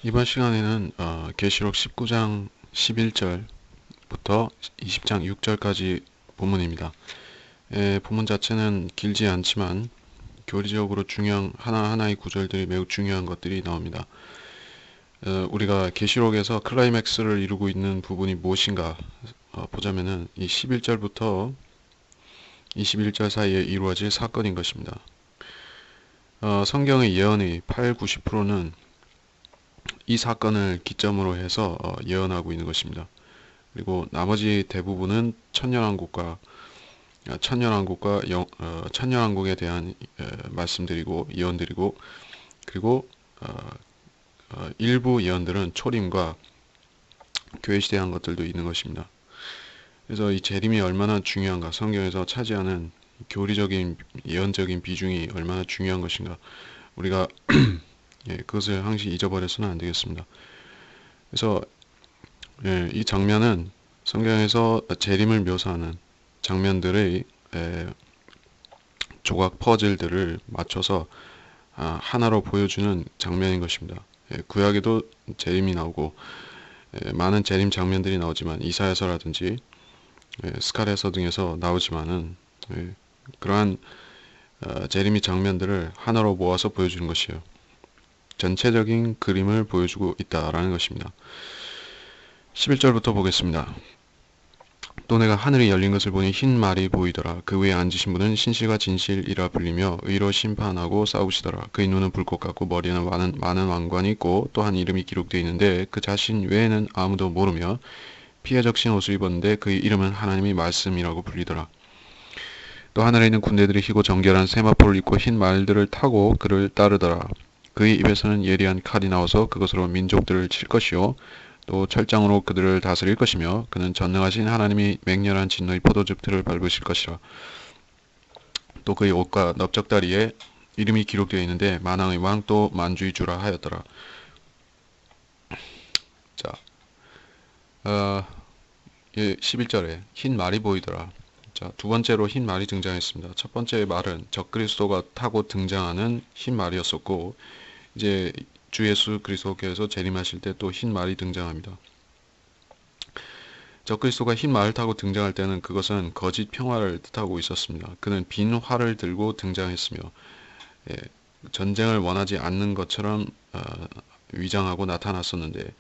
이번 시간에는 계시록 19장 11절부터 20장 6절까지 본문입니다. 본문 자체는 길지 않지만 교리적으로 중요한 하나하나의 구절들이 매우 중요한 것들이 나옵니다. 우리가 계시록에서 클라이맥스를 이루고 있는 부분이 무엇인가 보자면은 이 11절부터 21절 사이에 이루어질 사건인 것입니다. 성경의 예언의 8, 90%는 이 사건을 기점으로 해서 예언하고 있는 것입니다. 그리고 나머지 대부분은 천년왕국과 천년왕국에 대한 말씀드리고 예언드리고, 그리고 일부 예언들은 초림과 교회 시대에 한 것들도 있는 것입니다. 그래서 이 재림이 얼마나 중요한가, 성경에서 차지하는 교리적인 예언적인 비중이 얼마나 중요한 것인가, 우리가 그것을 항시 잊어버려서는 안 되겠습니다. 그래서 이 장면은 성경에서 재림을 묘사하는 장면들의 조각 퍼즐들을 맞춰서 하나로 보여주는 장면인 것입니다. 구약에도 재림이 나오고 많은 재림 장면들이 나오지만 이사야서라든지 스가랴서 등에서 나오지만은 그러한 재림의 장면들을 하나로 모아서 보여주는 것이에요. 전체적인 그림을 보여주고 있다라는 것입니다. 11절부터 보겠습니다. 또 내가 하늘이 열린 것을 보니 흰 말이 보이더라. 그 위에 앉으신 분은 신실과 진실이라 불리며 의로 심판하고 싸우시더라. 그의 눈은 불꽃 같고 머리에는 많은 왕관이 있고 또한 이름이 기록되어 있는데 그 자신 외에는 아무도 모르며 피에 적신 옷을 입었는데 그의 이름은 하나님의 말씀이라고 불리더라. 또 하늘에 있는 군대들이 희고 정결한 세마포를 입고 흰 말들을 타고 그를 따르더라. 그의 입에서는 예리한 칼이 나와서 그것으로 민족들을 칠 것이요 또 철장으로 그들을 다스릴 것이며 그는 전능하신 하나님이 맹렬한 진노의 포도즙 틀을 밟으실 것이라. 또 그의 옷과 넓적다리에 이름이 기록되어 있는데 만왕의 왕 또 만주의 주라 하였더라. 자, 11절에 흰 말이 보이더라. 자, 두 번째로 흰 말이 등장했습니다. 첫 번째 말은 적그리스도가 타고 등장하는 흰 말이었었고, 이제 주 예수 그리스도께서 재림하실 때 또 흰 말이 등장합니다. 적그리스도가 흰 말을 타고 등장할 때는 그것은 거짓 평화를 뜻하고 있었습니다. 그는 빈 활을 들고 등장했으며 전쟁을 원하지 않는 것처럼 위장하고 나타났었는데,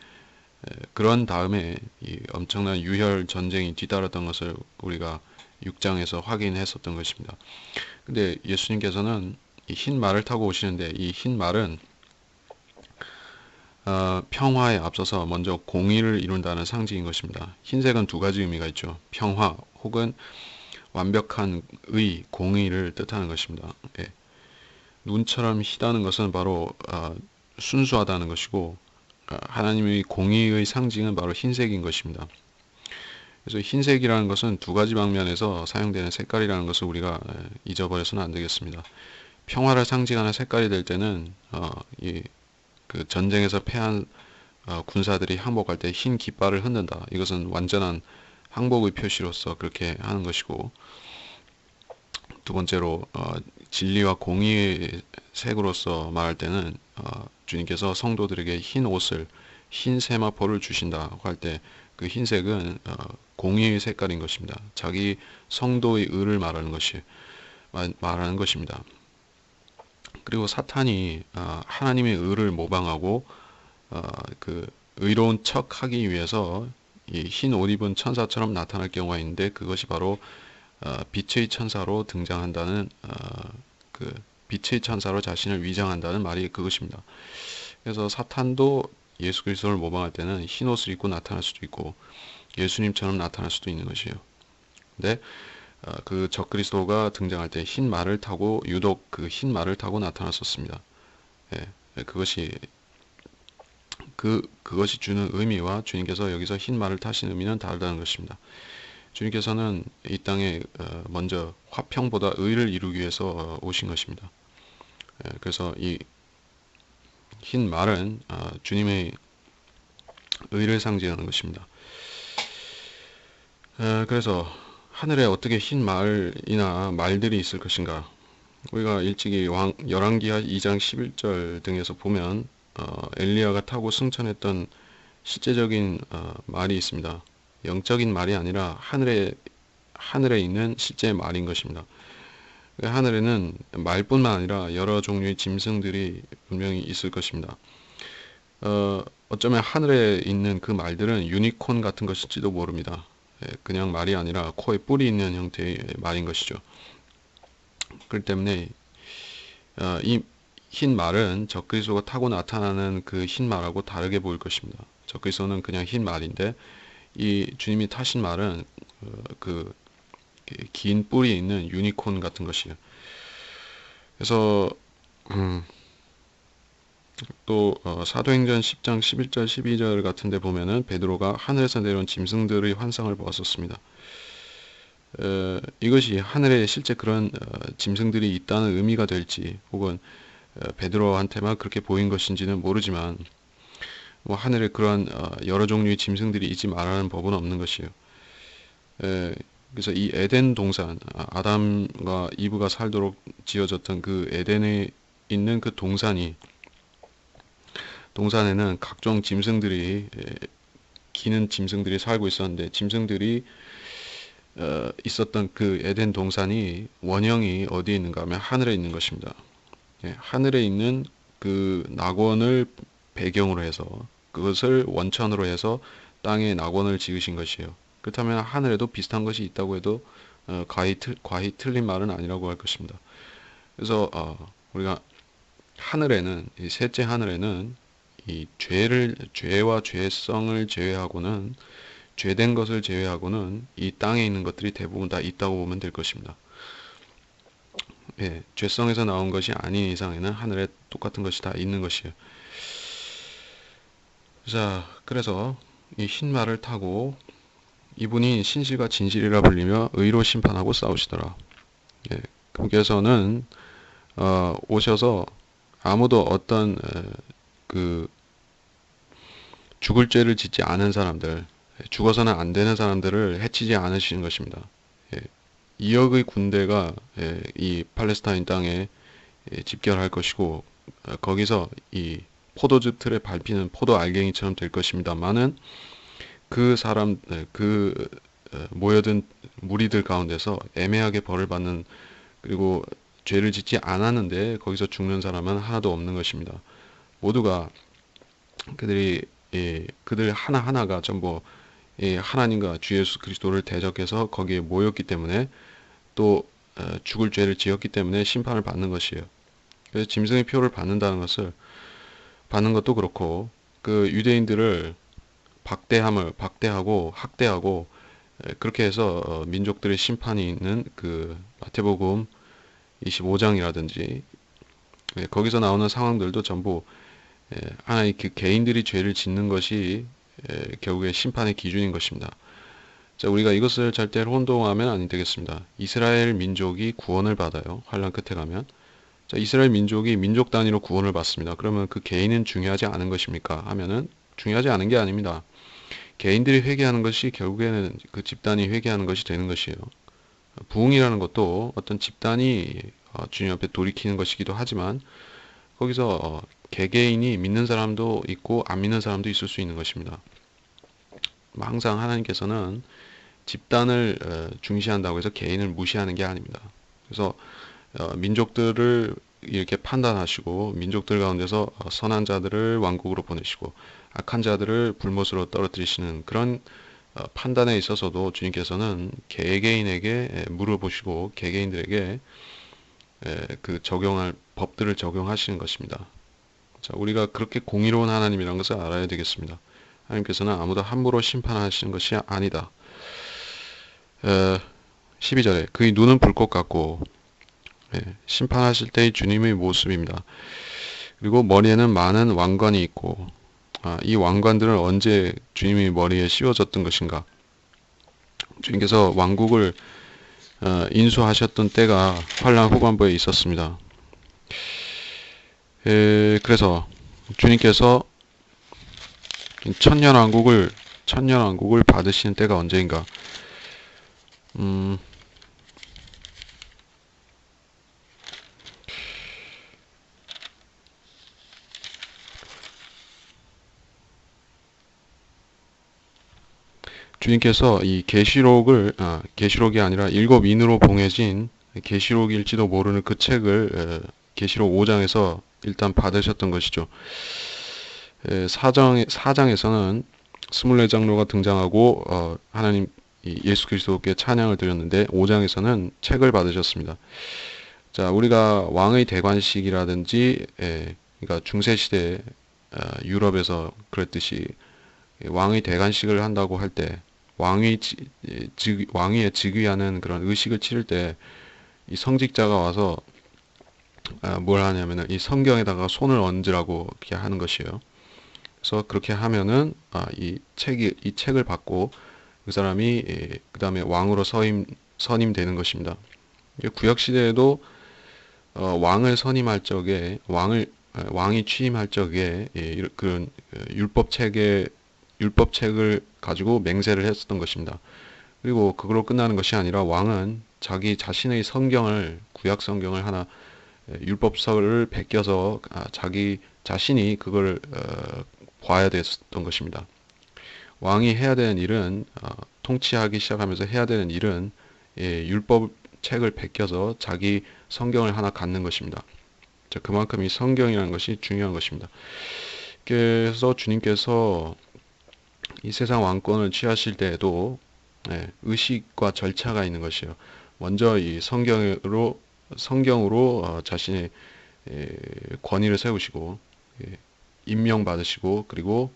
그런 다음에 이 엄청난 유혈 전쟁이 뒤따랐던 것을 우리가 6장에서 확인했었던 것입니다. 근데 예수님께서는 이 흰 말을 타고 오시는데 이 흰 말은 평화에 앞서서 먼저 공의를 이룬다는 상징인 것입니다. 흰색은 두 가지 의미가 있죠. 평화 혹은 완벽한 의, 공의를 뜻하는 것입니다. 눈처럼 희다는 것은 바로 순수하다는 것이고, 하나님의 공의의 상징은 바로 흰색인 것입니다. 그래서 흰색이라는 것은 두 가지 방면에서 사용되는 색깔이라는 것을 우리가 잊어버려서는 안 되겠습니다. 평화를 상징하는 색깔이 될 때는 그 전쟁에서 패한 군사들이 항복할 때 흰 깃발을 흔든다. 이것은 완전한 항복의 표시로서 그렇게 하는 것이고, 두 번째로 진리와 공의의 색으로서 말할 때는 주님께서 성도들에게 흰 옷을, 흰 세마포를 주신다고 할 때 그 흰색은 공의의 색깔인 것입니다. 자기 성도의 의를 말하는 것입니다. 그리고 사탄이 하나님의 의를 모방하고 그 의로운 척하기 위해서 이 흰 옷 입은 천사처럼 나타날 경우가 있는데, 그것이 바로 빛의 천사로 등장한다는 그 빛의 천사로 자신을 위장한다는 말이 그것입니다. 그래서 사탄도 예수 그리스도를 모방할 때는 흰 옷을 입고 나타날 수도 있고 예수님처럼 나타날 수도 있는 것이에요. 근데 그 적그리스도가 등장할 때 흰 말을 타고, 유독 그 흰 말을 타고 나타났었습니다. 그것이 주는 의미와 주님께서 여기서 흰 말을 타신 의미는 다르다는 것입니다. 주님께서는 이 땅에 먼저 화평보다 의를 이루기 위해서 오신 것입니다. 그래서 이 흰 말은 주님의 의를 상징하는 것입니다. 그래서 하늘에 어떻게 흰 말이나 말들이 있을 것인가? 우리가 일찍이 열왕기하 2장 11절 등에서 보면 엘리야가 타고 승천했던 실제적인 말이 있습니다. 영적인 말이 아니라 하늘에 있는 실제 말인 것입니다. 하늘에는 말뿐만 아니라 여러 종류의 짐승들이 분명히 있을 것입니다. 어쩌면 하늘에 있는 그 말들은 유니콘 같은 것일지도 모릅니다. 그냥 말이 아니라 코에 뿔이 있는 형태의 말인 것이죠. 그렇기 때문에 이 흰 말은 적그리스도가 타고 나타나는 그 흰 말하고 다르게 보일 것입니다. 적그리스도는 그냥 흰 말인데 이 주님이 타신 말은 그 긴 뿔이 있는 유니콘 같은 것이에요. 그래서 또 사도행전 10장 11절 12절 같은 데 보면은 베드로가 하늘에서 내려온 짐승들의 환상을 보았었습니다. 이것이 하늘에 실제 그런 짐승들이 있다는 의미가 될지 혹은 베드로한테만 그렇게 보인 것인지는 모르지만 뭐 하늘에 그러한 여러 종류의 짐승들이 있지 말라는 법은 없는 것이에요. 그래서 이 에덴 동산, 아담과 이브가 살도록 지어졌던 그 에덴에 있는 그 동산에는 각종 짐승들이 기는 짐승들이 살고 있었는데 짐승들이 있었던 그 에덴 동산이 원형이 어디에 있는가 하면 하늘에 있는 것입니다. 하늘에 있는 그 낙원을 배경으로 해서 그것을 원천으로 해서 땅에 낙원을 지으신 것이에요. 그렇다면 하늘에도 비슷한 것이 있다고 해도 과히 틀린 말은 아니라고 할 것입니다. 그래서 우리가 하늘에는 이 셋째 하늘에는 이 죄와 죄성을 제외하고는 죄된 것을 제외하고는 이 땅에 있는 것들이 대부분 다 있다고 보면 될 것입니다. 죄성에서 나온 것이 아닌 이상에는 하늘에 똑같은 것이 다 있는 것이에요. 자, 그래서 이 흰 말을 타고 이분이 신실과 진실이라 불리며 의로 심판하고 싸우시더라. 그분께서는 오셔서 아무도 어떤 그 죽을 죄를 짓지 않은 사람들, 죽어서는 안 되는 사람들을 해치지 않으시는 것입니다. 2억의 군대가 이 팔레스타인 땅에 집결할 것이고 거기서 이 포도즙 틀에 밟히는 포도 알갱이처럼 될 것입니다만은 그 사람 모여든 무리들 가운데서 애매하게 벌을 받는 그리고 죄를 짓지 않았는데 거기서 죽는 사람은 하나도 없는 것입니다. 모두가 그들 하나하나가 전부 하나님과 주 예수 그리스도를 대적해서 거기에 모였기 때문에 또 죽을 죄를 지었기 때문에 심판을 받는 것이에요. 그래서 짐승의 표를 받는 것도 그렇고 그 유대인들을 박대하고 학대하고 그렇게 해서 민족들의 심판이 있는 그 마태복음 25장이라든지 거기서 나오는 상황들도 전부 하나의 그 개인들이 죄를 짓는 것이 결국에 심판의 기준인 것입니다. 자, 우리가 이것을 절대로 혼동하면 아니 되겠습니다. 이스라엘 민족이 구원을 받아요. 환란 끝에 가면. 자, 이스라엘 민족이 민족 단위로 구원을 받습니다. 그러면 그 개인은 중요하지 않은 것입니까? 하면은 중요하지 않은 게 아닙니다. 개인들이 회개하는 것이 결국에는 그 집단이 회개하는 것이 되는 것이에요. 부흥이라는 것도 어떤 집단이 주님 앞에 돌이키는 것이기도 하지만 거기서 개개인이 믿는 사람도 있고 안 믿는 사람도 있을 수 있는 것입니다. 항상 하나님께서는 집단을 중시한다고 해서 개인을 무시하는 게 아닙니다. 그래서 민족들을 이렇게 판단하시고 민족들 가운데서 선한 자들을 왕국으로 보내시고 악한 자들을 불못으로 떨어뜨리시는 그런 판단에 있어서도 주님께서는 개개인에게 물어보시고 개개인들에게 그 적용할 법들을 적용하시는 것입니다. 자, 우리가 그렇게 공의로운 하나님이라는 것을 알아야 되겠습니다. 하나님께서는 아무도 함부로 심판하시는 것이 아니다. 12절에 그의 눈은 불꽃 같고 심판하실 때의 주님의 모습입니다. 그리고 머리에는 많은 왕관이 있고 이 왕관들은 언제 주님의 머리에 씌워졌던 것인가? 주님께서 왕국을 인수하셨던 때가 환란 후반부에 있었습니다. 그래서 주님께서 천년왕국을 받으시는 때가 언제인가? 주님께서 이 계시록이 아니라 일곱 인으로 봉해진 계시록일지도 모르는 그 책을 계시록 5장에서 일단 받으셨던 것이죠. 4장에서는 24장로가 등장하고 하나님 예수 그리스도께 찬양을 드렸는데 5장에서는 책을 받으셨습니다. 자, 우리가 왕의 대관식이라든지 그러니까 중세시대 유럽에서 그랬듯이 왕의 대관식을 한다고 할 때 왕위에 즉위하는 그런 의식을 치를 때 이 성직자가 와서 뭘 하냐면은 이 성경에다가 손을 얹으라고 이렇게 하는 것이에요. 그래서 그렇게 하면은 이 책을 받고 그 사람이 그 다음에 왕으로 선임되는 것입니다. 구약 시대에도 왕을 선임할 적에 왕이 취임할 적에 그런 율법책을 가지고 맹세를 했었던 것입니다. 그리고 그걸로 끝나는 것이 아니라 왕은 자기 자신의 구약 성경을 하나 율법서를 베껴서 자기 자신이 그걸 봐야 됐던 것입니다. 왕이 해야 되는 일은 통치하기 시작하면서 해야 되는 일은 율법책을 베껴서 자기 성경을 하나 갖는 것입니다. 자, 그만큼 이 성경이라는 것이 중요한 것입니다. 그래서 주님께서 이 세상 왕권을 취하실 때에도 의식과 절차가 있는 것이에요. 먼저 이 성경으로 자신의 권위를 세우시고 임명받으시고 그리고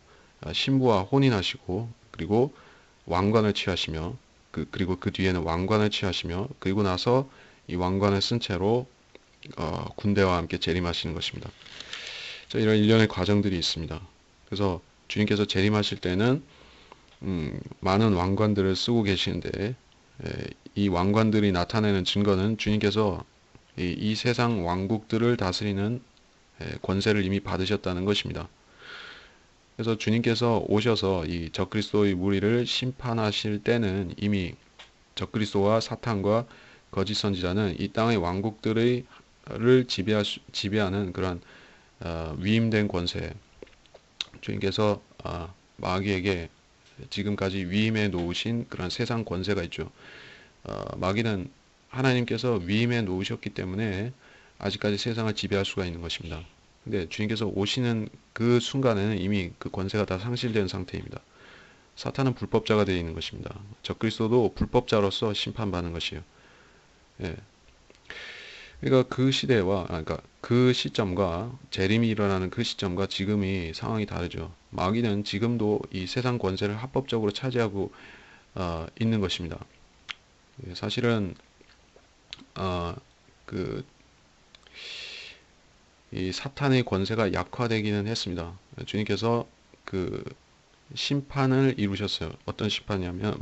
신부와 혼인하시고 그리고 왕관을 취하시며 그리고 그 뒤에는 왕관을 취하시며 그리고 나서 이 왕관을 쓴 채로 군대와 함께 재림하시는 것입니다. 자, 이런 일련의 과정들이 있습니다. 그래서 주님께서 재림하실 때는 많은 왕관들을 쓰고 계시는데 이 왕관들이 나타내는 증거는 주님께서 이 세상 왕국들을 다스리는 권세를 이미 받으셨다는 것입니다. 그래서 주님께서 오셔서 이 적그리스도의 무리를 심판하실 때는 이미 적그리스도와 사탄과 거짓 선지자는 이 땅의 왕국들을 지배하는 그런 위임된 권세, 주님께서 마귀에게 지금까지 위임해 놓으신 그런 세상 권세가 있죠. 마귀는 하나님께서 위임해 놓으셨기 때문에 아직까지 세상을 지배할 수가 있는 것입니다. 근데 주님께서 오시는 그 순간에는 이미 그 권세가 다 상실된 상태입니다. 사탄은 불법자가 되어 있는 것입니다. 적그리스도도 불법자로서 심판받는 것이에요. 예. 그러니까 그러니까 그 시점과 재림이 일어나는 그 시점과 지금이 상황이 다르죠. 마귀는 지금도 이 세상 권세를 합법적으로 차지하고 있는 것입니다. 사실은 이 사탄의 권세가 약화되기는 했습니다. 주님께서 그 심판을 이루셨어요. 어떤 심판이냐면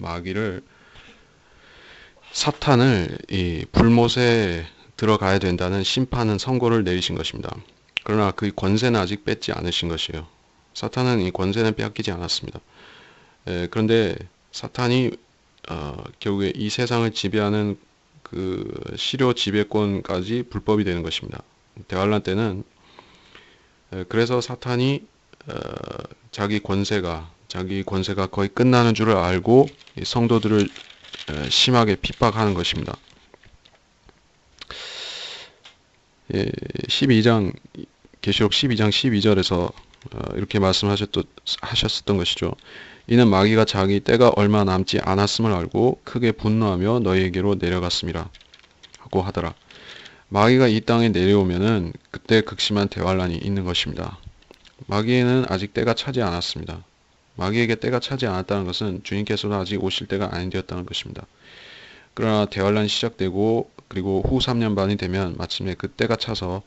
사탄을 이 불못에 들어가야 된다는 심판은 선고를 내리신 것입니다. 그러나 그 권세는 아직 뺏지 않으신 것이에요. 사탄은 이 권세는 빼앗기지 않았습니다. 그런데 사탄이 결국에 이 세상을 지배하는 그 시료 지배권까지 불법이 되는 것입니다. 대환란 때는 그래서 사탄이 자기 권세가 거의 끝나는 줄을 알고 성도들을 심하게 핍박하는 것입니다. 계시록 12장 12절에서 이렇게 말씀하셨던 것이죠. 이는 마귀가 자기 때가 얼마 남지 않았음을 알고 크게 분노하며 너희에게로 내려갔습니다. 하고 하더라. 마귀가 이 땅에 내려오면은 그때 극심한 대환란이 있는 것입니다. 마귀에는 아직 때가 차지 않았습니다. 마귀에게 때가 차지 않았다는 것은 주님께서는 아직 오실 때가 아니되었다는 것입니다. 그러나 대환란이 시작되고 그리고 후 3년 반이 되면 마침내 그 때가 차서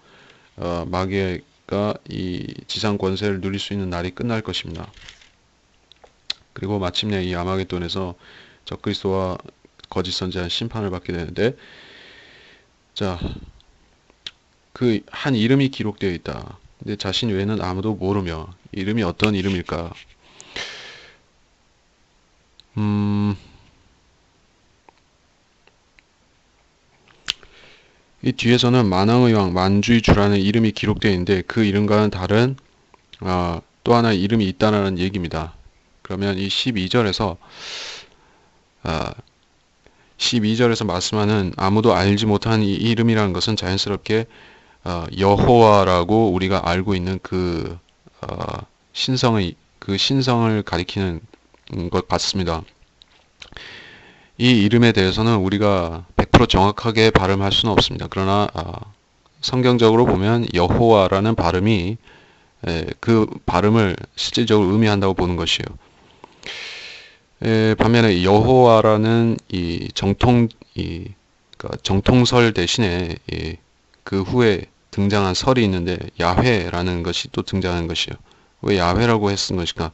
마귀가 이 지상 권세를 누릴 수 있는 날이 끝날 것입니다. 그리고 마침내 이 아마겟돈에서 적그리스도와 거짓 선지자는 심판을 받게 되는데, 자, 그 한 이름이 기록되어 있다. 근데 자신 외에는 아무도 모르며 이름이 어떤 이름일까? 이 뒤에서는 만왕의 왕, 만주의 주라는 이름이 기록되어 있는데 그 이름과는 다른 또 하나의 이름이 있다는 얘기입니다. 그러면 이 12절에서 12절에서 말씀하는 아무도 알지 못한 이 이름이라는 것은 자연스럽게 여호와라고 우리가 알고 있는 그 신성을 가리키는 것 같습니다. 이 이름에 대해서는 우리가 100% 정확하게 발음할 수는 없습니다. 그러나 성경적으로 보면 여호와라는 발음이 그 발음을 실질적으로 의미한다고 보는 것이에요. 반면에 여호와라는 그러니까 정통설 대신에 그 후에 등장한 설이 있는데 야훼라는 것이 또 등장하는 것이에요. 왜 야훼라고 했은 것일까?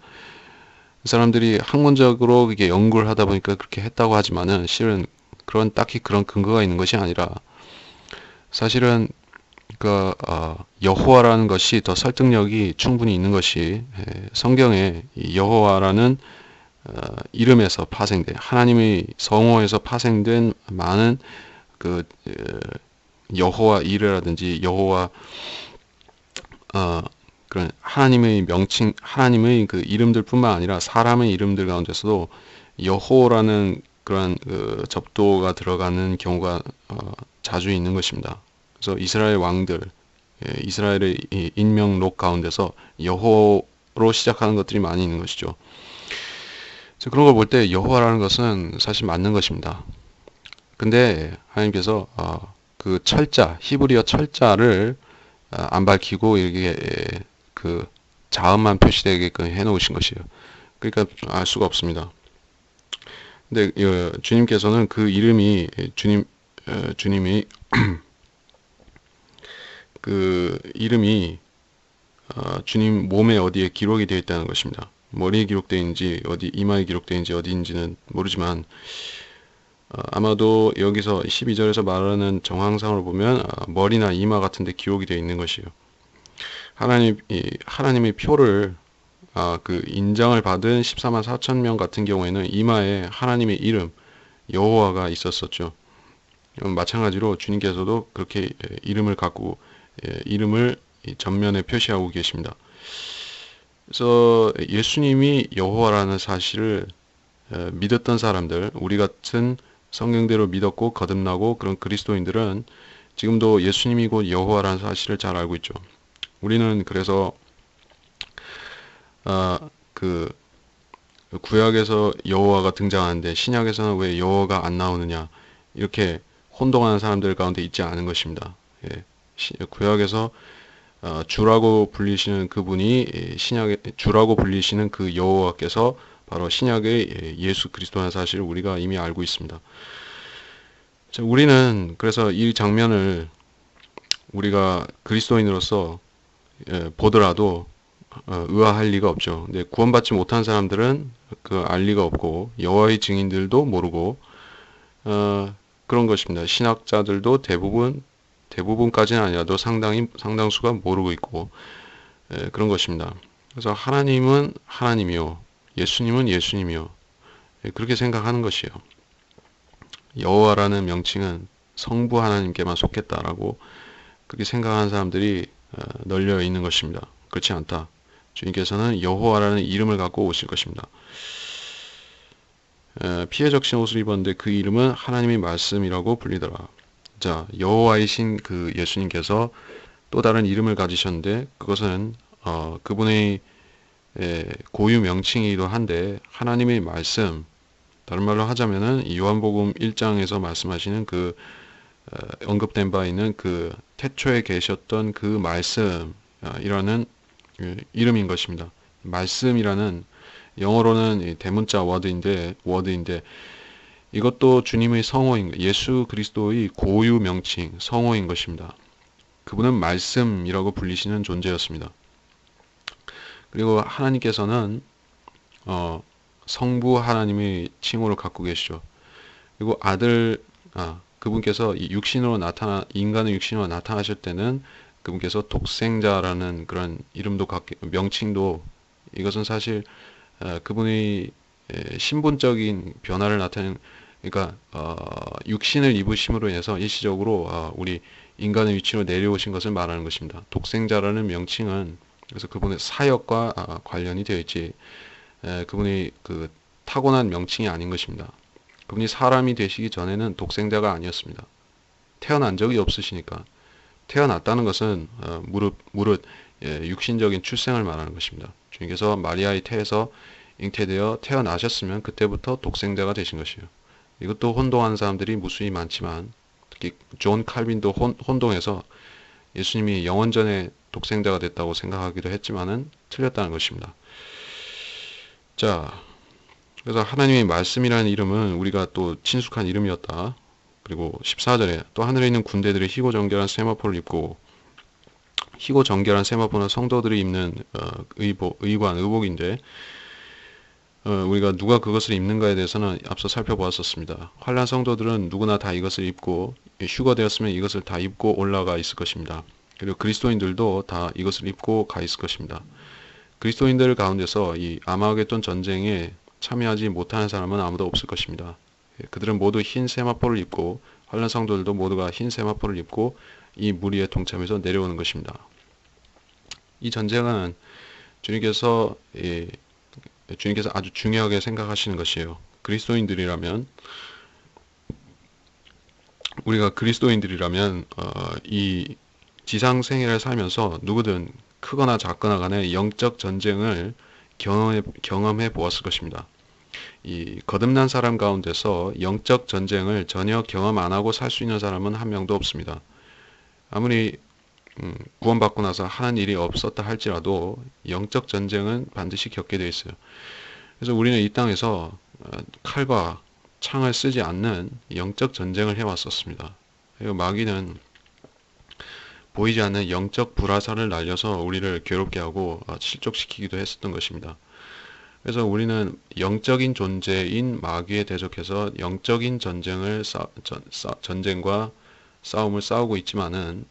사람들이 학문적으로 이게 연구를 하다 보니까 그렇게 했다고 하지만은 실은 딱히 그런 근거가 있는 것이 아니라 사실은 여호와라는 것이 더 설득력이 충분히 있는 것이 성경에 여호와라는 이름에서 파생된 하나님의 성호에서 파생된 많은 여호와 이레라든지 여호와 그런 하나님의 명칭, 하나님의 그 이름들뿐만 아니라 사람의 이름들 가운데서도 여호라는 그런 접도가 들어가는 경우가 자주 있는 것입니다. 그래서 이스라엘 왕들, 이스라엘의 인명록 가운데서 여호로 시작하는 것들이 많이 있는 것이죠. 그래서 그런 걸 볼 때 여호와라는 것은 사실 맞는 것입니다. 근데 하나님께서 그 철자, 히브리어 철자를 안 밝히고 이렇게 그 자음만 표시되게끔 해놓으신 것이에요. 그러니까 알 수가 없습니다. 근데 주님께서는 그 이름이 주님이 그 이름이 주님 몸에 어디에 기록이 되어 있다는 것입니다. 머리에 기록되어 있는지 어디 이마에 기록되어 있는지 어디인지는 모르지만 아마도 여기서 12절에서 말하는 정황상으로 보면 머리나 이마 같은 데 기록이 되어 있는 것이에요. 하나님의 표를 그 인정을 받은 14만 4천 명 같은 경우에는 이마에 하나님의 이름 여호와가 있었었죠. 마찬가지로 주님께서도 그렇게 이름을 갖고 이름을 전면에 표시하고 계십니다. 그래서 예수님이 여호와라는 사실을 믿었던 사람들, 우리 같은 성경대로 믿었고 거듭나고 그런 그리스도인들은 지금도 예수님이 곧 여호와라는 사실을 잘 알고 있죠. 우리는 그래서 그 구약에서 여호와가 등장하는데 신약에서는 왜 여호와가 안 나오느냐 이렇게 혼동하는 사람들 가운데 있지 않은 것입니다. 구약에서 주라고 불리시는 그분이 신약의 주라고 불리시는 그 여호와께서 바로 신약의 예수 그리스도라는 사실을 우리가 이미 알고 있습니다. 자, 우리는 그래서 이 장면을 우리가 그리스도인으로서 보더라도 의아할 리가 없죠. 근데 구원받지 못한 사람들은 그 알 리가 없고 여호와의 증인들도 모르고 그런 것입니다. 신학자들도 대부분까지는 아니라도 상당수가 모르고 있고 그런 것입니다. 그래서 하나님은 하나님이요, 예수님은 예수님이요, 그렇게 생각하는 것이에요. 여호와라는 명칭은 성부 하나님께만 속했다라고 그렇게 생각하는 사람들이 널려 있는 것입니다. 그렇지 않다. 주님께서는 여호와라는 이름을 갖고 오실 것입니다. 피해 적신 옷을 입었는데 그 이름은 하나님의 말씀이라고 불리더라. 자, 여호와이신 그 예수님께서 또 다른 이름을 가지셨는데 그것은 그분의 고유 명칭이기도 한데 하나님의 말씀, 다른 말로 하자면은 요한복음 1장에서 말씀하시는 그 언급된 바 있는 그 태초에 계셨던 그 말씀이라는 이름인 것입니다. 말씀이라는 영어로는 대문자 워드인데 이것도 주님의 성호인 예수 그리스도의 고유 명칭 성호인 것입니다. 그분은 말씀이라고 불리시는 존재였습니다. 그리고 하나님께서는 성부 하나님의 칭호를 갖고 계시죠. 그리고 그분께서 인간의 육신으로 나타나실 때는 그분께서 독생자라는 그런 이름도 명칭도 이것은 사실 그분의 신분적인 변화를 나타내는 그러니까 육신을 입으심으로 인해서 일시적으로 우리 인간의 위치로 내려오신 것을 말하는 것입니다. 독생자라는 명칭은 그래서 그분의 사역과 관련이 되어 있지 그분의 그 타고난 명칭이 아닌 것입니다. 그분이 사람이 되시기 전에는 독생자가 아니었습니다. 태어난 적이 없으시니까. 태어났다는 것은 무릇 육신적인 출생을 말하는 것입니다. 주님께서 마리아의 태에서 잉태되어 태어나셨으면 그때부터 독생자가 되신 것이에요. 이것도 혼동하는 사람들이 무수히 많지만 특히 존 칼빈도 혼동해서 예수님이 영원전에 독생자가 됐다고 생각하기도 했지만은 틀렸다는 것입니다. 자, 그래서 하나님의 말씀이라는 이름은 우리가 또 친숙한 이름이었다. 그리고 14절에 또 하늘에 있는 군대들이 희고 정결한 세마포를 입고, 희고 정결한 세마포는 성도들이 입는 의복인데 우리가 누가 그것을 입는가에 대해서는 앞서 살펴보았었습니다. 환난 성도들은 누구나 다 이것을 입고 휴거되었으면 이것을 다 입고 올라가 있을 것입니다. 그리고 그리스도인들도 다 이것을 입고 가 있을 것입니다. 그리스도인들 가운데서 이 아마겟돈 전쟁에 참여하지 못하는 사람은 아무도 없을 것입니다. 그들은 모두 흰 세마포를 입고, 환난 성도들도 모두가 흰 세마포를 입고 이 무리에 동참해서 내려오는 것입니다. 이 전쟁은 주님께서 아주 중요하게 생각하시는 것이에요. 우리가 그리스도인들이라면 이 지상 생애를 살면서 누구든 크거나 작거나 간에 영적 전쟁을 경험해 보았을 것입니다. 이 거듭난 사람 가운데서 영적 전쟁을 전혀 경험 안 하고 살 수 있는 사람은 한 명도 없습니다. 아무리 구원받고 나서 하는 일이 없었다 할지라도 영적 전쟁은 반드시 겪게 되어 있어요. 그래서 우리는 이 땅에서 칼과 창을 쓰지 않는 영적 전쟁을 해왔었습니다. 그리고 마귀는 보이지 않는 영적 불화살을 날려서 우리를 괴롭게 하고 실족시키기도 했었던 것입니다. 그래서 우리는 영적인 존재인 마귀에 대적해서 영적인 전쟁과 싸움을 싸우고 있지만은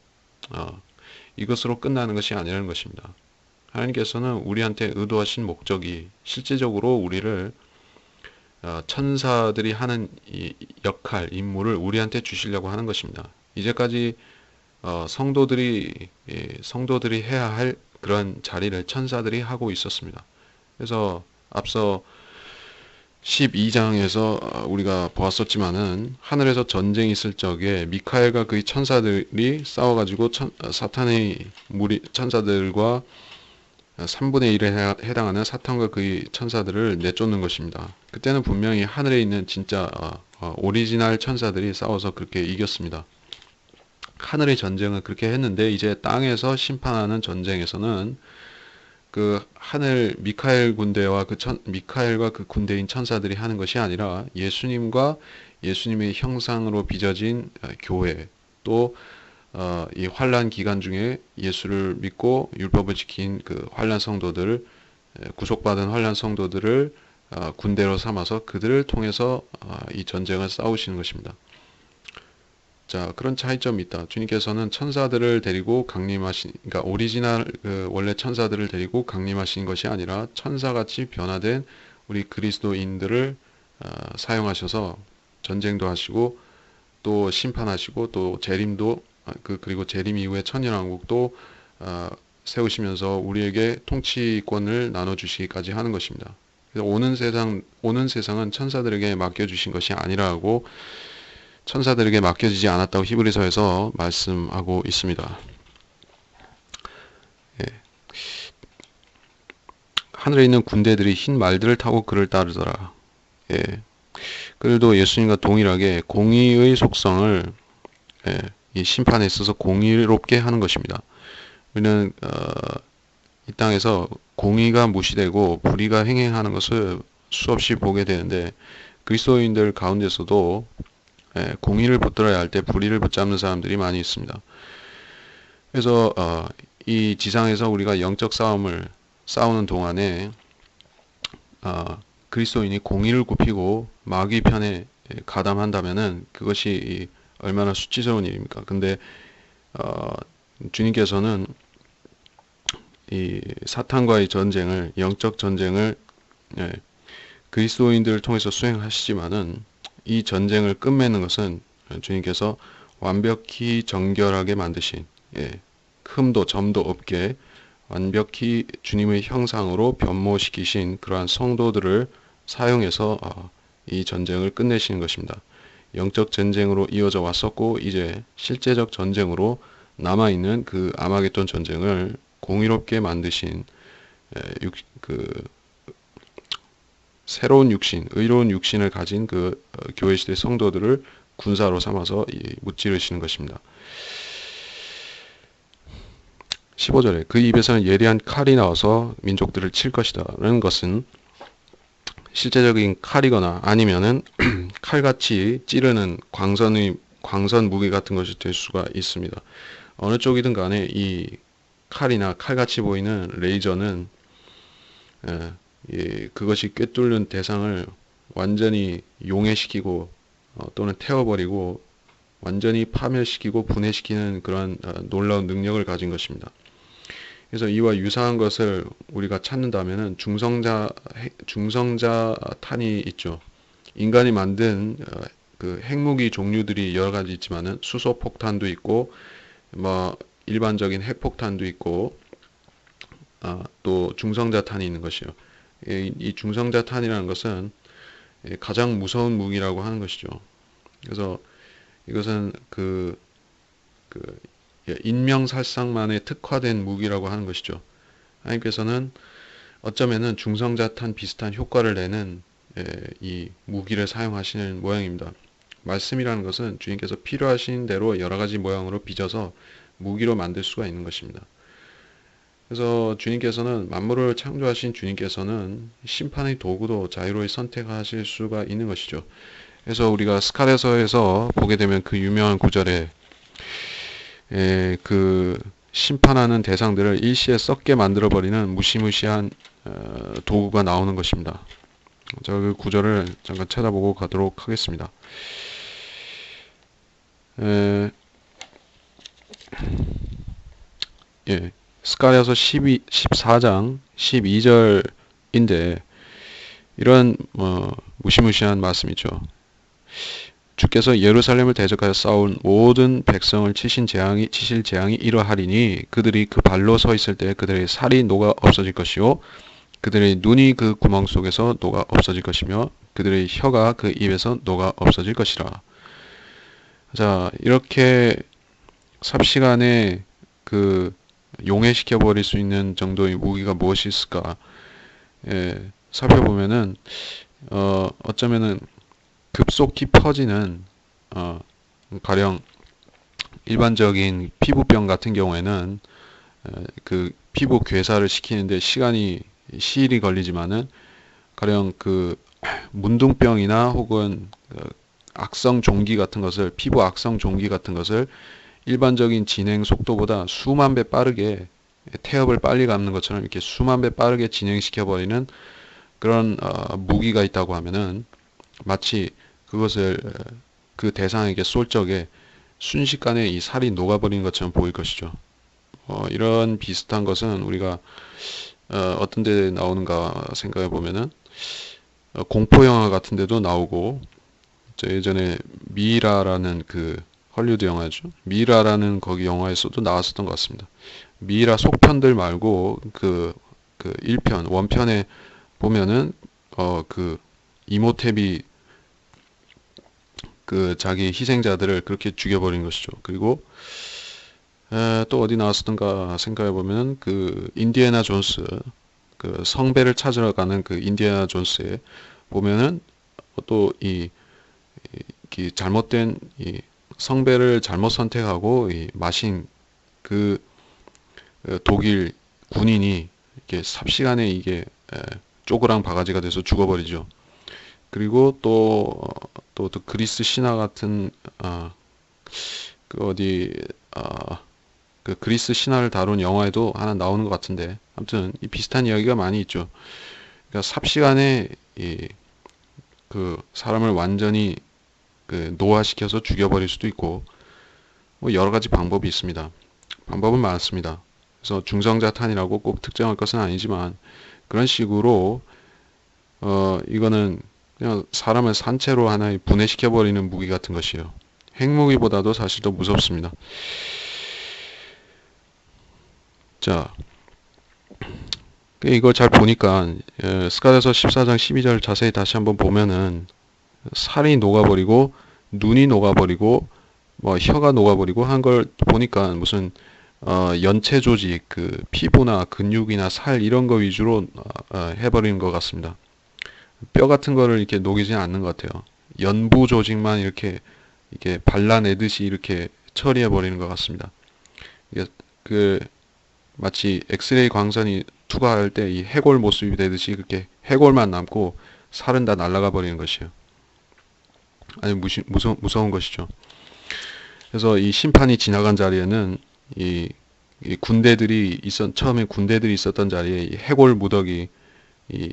이것으로 끝나는 것이 아니라는 것입니다. 하나님께서는 우리한테 의도하신 목적이 실제적으로 우리를 천사들이 하는 이 역할, 임무를 우리한테 주시려고 하는 것입니다. 이제까지 성도들이 해야 할 그런 자리를 천사들이 하고 있었습니다. 그래서 앞서 12장에서 우리가 보았었지만은 하늘에서 전쟁이 있을 적에 미카엘과 그의 천사들이 싸워가지고 사탄의 천사들과 3분의 1에 해당하는 사탄과 그의 천사들을 내쫓는 것입니다. 그때는 분명히 하늘에 있는 진짜 오리지널 천사들이 싸워서 그렇게 이겼습니다. 하늘의 전쟁은 그렇게 했는데 이제 땅에서 심판하는 전쟁에서는 그 하늘 미카엘 군대와 미카엘과 그 군대인 천사들이 하는 것이 아니라 예수님과 예수님의 형상으로 빚어진 교회, 또 이 환난 기간 중에 예수를 믿고 율법을 지킨 그 환난 성도들, 구속받은 환난 성도들을 군대로 삼아서 그들을 통해서 이 전쟁을 싸우시는 것입니다. 자, 그런 차이점이 있다. 주님께서는 천사들을 데리고 그러니까 오리지널 원래 천사들을 데리고 강림하신 것이 아니라 천사같이 변화된 우리 그리스도인들을 사용하셔서 전쟁도 하시고 또 심판하시고 또 재림도 그리고 재림 이후에 천년왕국도 세우시면서 우리에게 통치권을 나눠주시기까지 하는 것입니다. 그래서 오는 세상은 천사들에게 맡겨주신 것이 아니라고, 천사들에게 맡겨지지 않았다고 히브리서에서 말씀하고 있습니다. 예. 하늘에 있는 군대들이 흰 말들을 타고 그를 따르더라. 예. 그들도 예수님과 동일하게 공의의 속성을 이 심판에 있어서 공의롭게 하는 것입니다. 우리는 이 땅에서 공의가 무시되고 불의가 행행하는 것을 수없이 보게 되는데 그리스도인들 가운데서도 공의를 붙들어야 할 때 불의를 붙잡는 사람들이 많이 있습니다. 그래서 이 지상에서 우리가 영적 싸움을 싸우는 동안에 그리스도인이 공의를 굽히고 마귀 편에 가담한다면은 그것이 얼마나 수치스러운 일입니까? 근데 주님께서는 이 사탄과의 전쟁을, 영적 전쟁을 그리스도인들을 통해서 수행하시지만은 이 전쟁을 끝맺는 것은 주님께서 완벽히 정결하게 만드신, 흠도 점도 없게 완벽히 주님의 형상으로 변모시키신 그러한 성도들을 사용해서 이 전쟁을 끝내시는 것입니다. 영적 전쟁으로 이어져 왔었고 이제 실제적 전쟁으로 남아있는 그 아마겟돈 전쟁을 공의롭게 만드신 그 새로운 육신, 의로운 육신을 가진 그 교회 시대 성도들을 군사로 삼아서 무찌르시는 것입니다. 15절에 그 입에서는 예리한 칼이 나와서 민족들을 칠 것이다 라는 것은 실제적인 칼이거나 아니면은 칼같이 찌르는 광선 무기 같은 것이 될 수가 있습니다. 어느 쪽이든 간에 이 칼이나 칼같이 보이는 레이저는 그것이 꿰뚫는 대상을 완전히 용해시키고 또는 태워버리고 완전히 파멸시키고 분해시키는 그런 놀라운 능력을 가진 것입니다. 그래서 이와 유사한 것을 우리가 찾는다면은 중성자 탄이 있죠. 인간이 만든 그 핵무기 종류들이 여러 가지 있지만은 수소 폭탄도 있고 뭐 일반적인 핵폭탄도 있고 또 중성자탄이 있는 것이요. 이 중성자탄이라는 것은 가장 무서운 무기라고 하는 것이죠. 그래서 이것은 인명살상만에 특화된 무기라고 하는 것이죠. 하나님께서는 어쩌면은 중성자탄 비슷한 효과를 내는 이 무기를 사용하시는 모양입니다. 말씀이라는 것은 주님께서 필요하신 대로 여러 가지 모양으로 빚어서 무기로 만들 수가 있는 것입니다. 그래서 주님께서는 만물을 창조하신 주님께서는 심판의 도구도 자유로이 선택하실 수가 있는 것이죠. 그래서 우리가 스가랴서에서 보게 되면 그 유명한 구절에 그 심판하는 대상들을 일시에 썩게 만들어버리는 무시무시한 도구가 나오는 것입니다. 제가 그 구절을 잠깐 찾아보고 가도록 하겠습니다. 스가랴서 14장 12절인데 이런 무시무시한 말씀이죠. 주께서 예루살렘을 대적하여 싸운 모든 백성을 치실 재앙이 이러하리니 그들이 그 발로 서 있을 때 그들의 살이 녹아 없어질 것이요 그들의 눈이 그 구멍 속에서 녹아 없어질 것이며 그들의 혀가 그 입에서 녹아 없어질 것이라. 자, 이렇게 삽시간에 그 용해시켜 버릴 수 있는 정도의 무기가 무엇이 있을까? 살펴보면은 어쩌면은 급속히 퍼지는 가령 일반적인 피부병 같은 경우에는 그 피부 괴사를 시키는데 시일이 걸리지만은 가령 그 문둥병이나 혹은 악성 종기 같은 것을 피부 악성 종기 같은 것을 일반적인 진행 속도보다 수만 배 빠르게 태엽을 빨리 감는 것처럼 이렇게 수만 배 빠르게 진행시켜 버리는 그런 무기가 있다고 하면은 마치 그것을 그 대상에게 쏠 적에 순식간에 이 살이 녹아버린 것처럼 보일 것이죠. 이런 비슷한 것은 우리가 어떤 데 나오는가 생각해 보면은 공포 영화 같은 데도 나오고 예전에 미이라라는 그 헐리우드 영화죠. 미이라라는 거기 영화에서도 나왔었던 것 같습니다. 미이라 속편들 말고 그 1편 원편에 보면은 그 이모텝이 그 자기 희생자들을 그렇게 죽여버린 것이죠. 그리고 또 어디 나왔었던가 생각해 보면 그 인디애나 존스 그 성배를 찾으러 가는 그 인디애나 존스에 보면은 또 이 잘못된 이 성배를 잘못 선택하고 마신 그 독일 군인이 이렇게 삽시간에 이게 쪼그랑 바가지가 돼서 죽어버리죠. 그리고 또 그리스 신화 같은 그 그리스 신화를 다룬 영화에도 하나 나오는 것 같은데 아무튼 이 비슷한 이야기가 많이 있죠. 그러니까 삽시간에 그 사람을 완전히 그 노화시켜서 죽여버릴 수도 있고 뭐 여러 가지 방법이 있습니다. 방법은 많습니다. 그래서 중성자탄이라고 꼭 특정할 것은 아니지만 그런 식으로 이거는 그냥 사람을 산채로 하나의 분해시켜버리는 무기 같은 것이에요. 핵무기보다도 사실 더 무섭습니다. 자, 이걸 잘 보니까 스가랴서 14장 12절 자세히 다시 한번 보면은 살이 녹아버리고 눈이 녹아버리고 뭐 혀가 녹아버리고 한 걸 보니까 무슨 연체 조직, 그 피부나 근육이나 살 이런 거 위주로 해버리는 것 같습니다. 뼈 같은 거를 이렇게 녹이지 않는 것 같아요. 연부 조직만 이렇게 발라내듯이 이렇게 처리해 버리는 것 같습니다. 이게 그 마치 엑스레이 광선이 투과할 때 이 해골 모습이 되듯이 그렇게 해골만 남고 살은 다 날아가 버리는 것이에요. 아주 무서운 것이죠. 그래서 이 심판이 지나간 자리에는 이 군대들이 처음에 군대들이 있었던 자리에 이 해골 무더기 이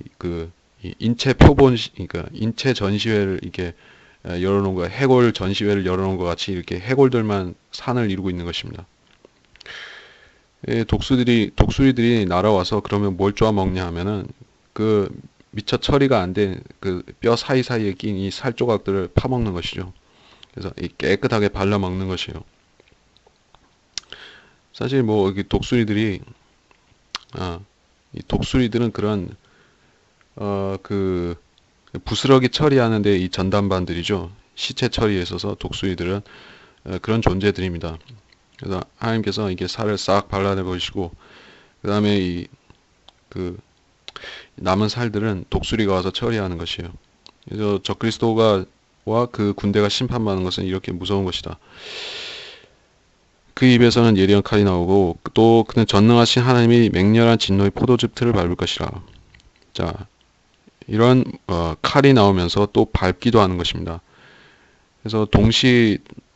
인체 표본 그러니까 인체 전시회를 이렇게 열어놓은 거 해골 전시회를 열어놓은 것 같이 이렇게 해골들만 산을 이루고 있는 것입니다. 독수리들이 날아와서 그러면 뭘 쪼아 먹냐 하면은 그 미처 처리가 안 된 그 뼈 사이사이에 낀 이 살 조각들을 파먹는 것이죠. 그래서 이 깨끗하게 발라 먹는 것이에요. 사실 뭐 이 독수리들은 그런 그 부스러기 처리하는데 이 전담반들이죠. 시체 처리에 있어서 독수리들은 그런 존재들입니다. 그래서 하나님께서 이게 살을 싹 발라내 보시고 그 다음에 그 남은 살들은 독수리가 와서 처리하는 것이에요. 그래서 적그리스도가 와 그 군대가 심판받는 것은 이렇게 무서운 것이다. 그 입에서는 예리한 칼이 나오고 또 그는 전능하신 하나님이 맹렬한 진노의 포도즙 틀을 밟을 것이라. 자, 이런 칼이 나오면서 또 밟기도 하는 것입니다. 그래서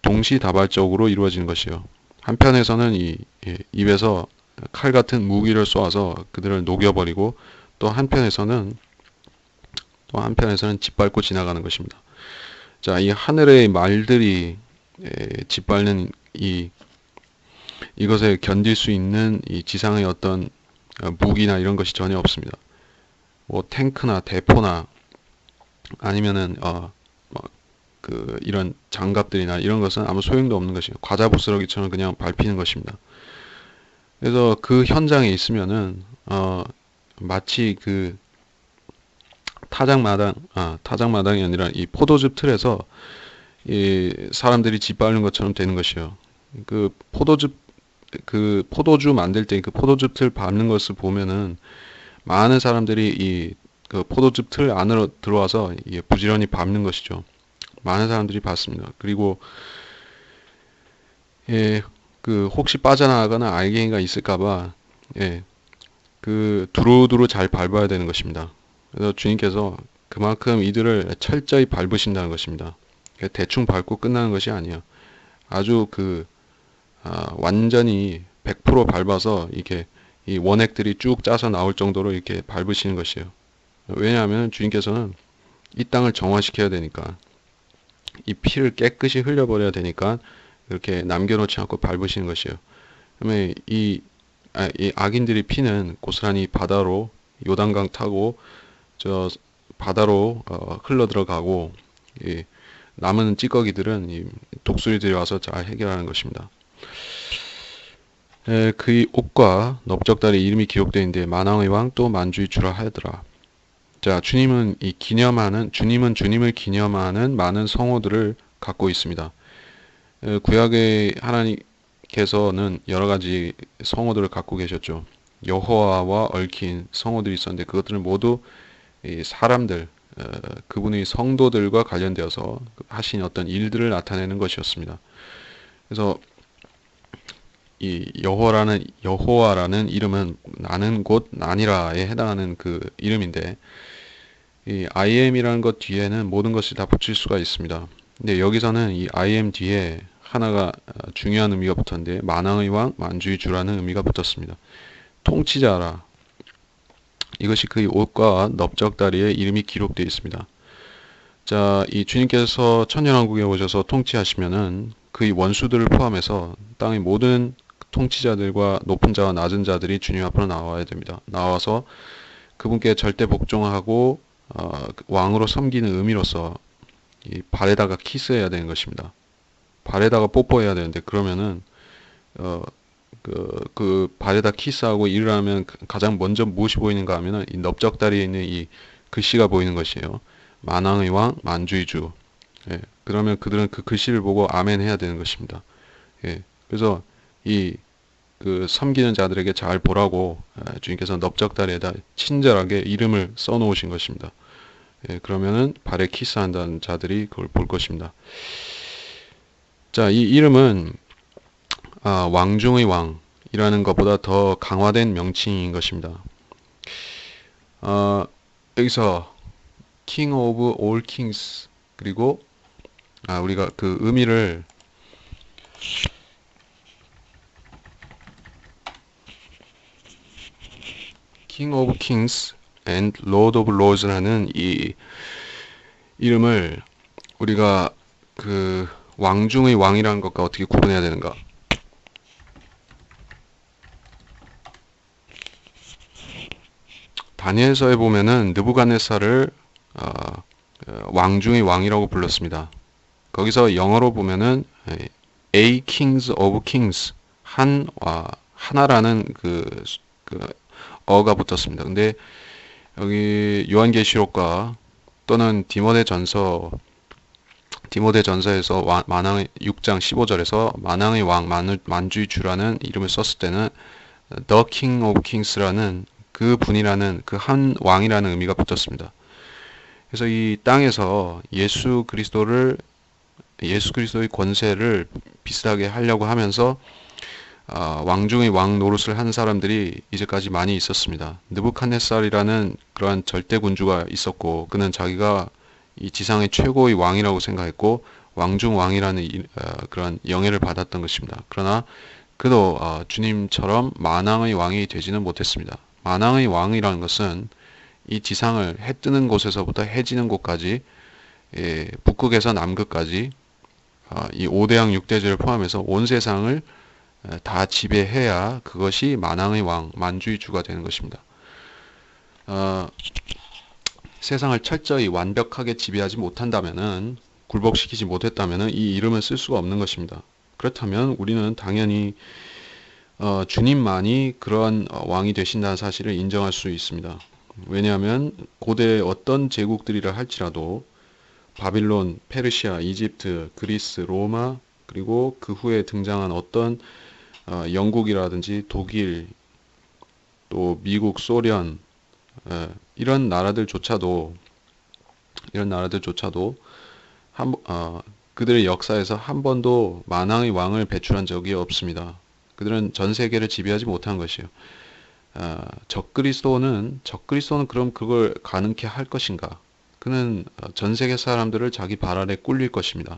동시다발적으로 이루어지는 것이요. 한편에서는 이 입에서 칼 같은 무기를 쏘아서 그들을 녹여버리고 또 한편에서는 짓밟고 지나가는 것입니다. 자, 이 하늘의 말들이 짓밟는 이것에 견딜 수 있는 이 지상의 어떤 무기나 이런 것이 전혀 없습니다. 뭐 탱크나 대포나 아니면은 이런 장갑들이나 이런 것은 아무 소용도 없는 것이에요. 과자 부스러기처럼 그냥 밟히는 것입니다. 그래서 그 현장에 있으면은 마치 그 타작마당이 아니라 이 포도즙 틀에서 이 사람들이 짓밟는 것처럼 되는 것이요. 그 포도주 만들 때 그 포도즙 틀 밟는 것을 보면은 많은 사람들이 그 포도즙 틀 안으로 들어와서 부지런히 밟는 것이죠. 많은 사람들이 봤습니다. 그리고 그 혹시 빠져나가거나 알갱이가 있을까봐 그 두루두루 잘 밟아야 되는 것입니다. 그래서 주님께서 그만큼 이들을 철저히 밟으신다는 것입니다. 대충 밟고 끝나는 것이 아니에요. 아주 완전히 100% 밟아서 이렇게 이 원액들이 쭉 짜서 나올 정도로 이렇게 밟으시는 것이에요. 왜냐하면 주님께서는 이 땅을 정화시켜야 되니까 이 피를 깨끗이 흘려버려야 되니까 이렇게 남겨놓지 않고 밟으시는 것이에요. 그러면 이 악인들의 피는 고스란히 바다로 요단강 타고 저 바다로 흘러 들어가고 남은 찌꺼기들은 이 독수리들이 와서 잘 해결하는 것입니다. 그의 옷과 넓적다리 이름이 기록되어 있는데 만왕의 왕 또 만주의 주라 하더라. 자, 주님은 주님을 기념하는 많은 성호들을 갖고 있습니다. 구약의 하나님께서는 여러 가지 성호들을 갖고 계셨죠. 여호와와 얽힌 성호들이 있었는데 그것들은 모두 이 사람들, 그분의 성도들과 관련되어서 하신 어떤 일들을 나타내는 것이었습니다. 그래서 이 여호와라는 이름은 나는 곧 나니라에 해당하는 그 이름인데 이 I am이라는 것 뒤에는 모든 것이 다 붙일 수가 있습니다. 근데 여기서는 이 I am 뒤에 하나가 중요한 의미가 붙었는데 만왕의 왕 만주의 주라는 의미가 붙었습니다. 통치자라. 이것이 그의 옷과 넓적다리에 이름이 기록되어 있습니다. 자, 이 주님께서 천년왕국에 오셔서 통치하시면은 그의 원수들을 포함해서 땅의 모든 통치자들과 높은 자와 낮은 자들이 주님 앞으로 나와야 됩니다. 나와서 그분께 절대 복종하고 왕으로 섬기는 의미로서 이 발에다가 키스해야 되는 것입니다. 발에다가 뽀뽀해야 되는데 그러면은 그 발에다 키스하고 일을 하면 가장 먼저 무엇이 보이는가 하면은 이 넓적다리에 있는 이 글씨가 보이는 것이에요. 만왕의 왕, 만주의 주. 예, 그러면 그들은 그 글씨를 보고 아멘 해야 되는 것입니다. 예, 그래서 이 그 섬기는 자들에게 잘 보라고 주님께서 넓적다리에다 친절하게 이름을 써놓으신 것입니다. 예, 그러면은 발에 키스한다는 자들이 그걸 볼 것입니다. 자, 이 이름은 왕중의 왕이라는 것보다 더 강화된 명칭인 것입니다. 여기서 King of all kings 그리고 우리가 그 의미를 King of Kings and Lord of Lords라는 이 이름을 우리가 그 왕중의 왕이라는 것과 어떻게 구분해야 되는가? 다니엘서에 보면은 느부갓네살을 왕중의 왕이라고 불렀습니다. 거기서 영어로 보면은 A Kings of Kings 하나라는 그 어가 붙었습니다. 근데 여기 요한계시록과 또는 디모데전서에서 만왕의 6장 15절에서 만왕의 왕 만주의 주라는 이름을 썼을 때는 The King of Kings라는 그 분이라는 그 한 왕이라는 의미가 붙었습니다. 그래서 이 땅에서 예수 그리스도의 권세를 비슷하게 하려고 하면서 왕중의 왕 노릇을 한 사람들이 이제까지 많이 있었습니다. 느부갓네살이라는 그러한 절대 군주가 있었고 그는 자기가 이 지상의 최고의 왕이라고 생각했고 왕중 왕이라는 그런 영예를 받았던 것입니다. 그러나 그도 주님처럼 만왕의 왕이 되지는 못했습니다. 만왕의 왕이라는 것은 이 지상을 해 뜨는 곳에서부터 해 지는 곳까지 북극에서 남극까지 이 5대양 6대제를 포함해서 온 세상을 다 지배해야 그것이 만왕의 왕, 만주의 주가 되는 것입니다. 세상을 철저히 완벽하게 지배하지 못한다면은 굴복시키지 못했다면은 이 이름을 쓸 수가 없는 것입니다. 그렇다면 우리는 당연히 주님만이 그러한 왕이 되신다는 사실을 인정할 수 있습니다. 왜냐하면 고대 어떤 제국들이라 할지라도 바빌론, 페르시아, 이집트, 그리스, 로마 그리고 그 후에 등장한 어떤 영국이라든지 독일 또 미국, 소련 이런 나라들조차도 그들의 역사에서 한 번도 만왕의 왕을 배출한 적이 없습니다. 그들은 전 세계를 지배하지 못한 것이에요. 적그리스도는 그럼 그걸 가능케 할 것인가? 그는 전 세계 사람들을 자기 발 아래 꿀릴 것입니다.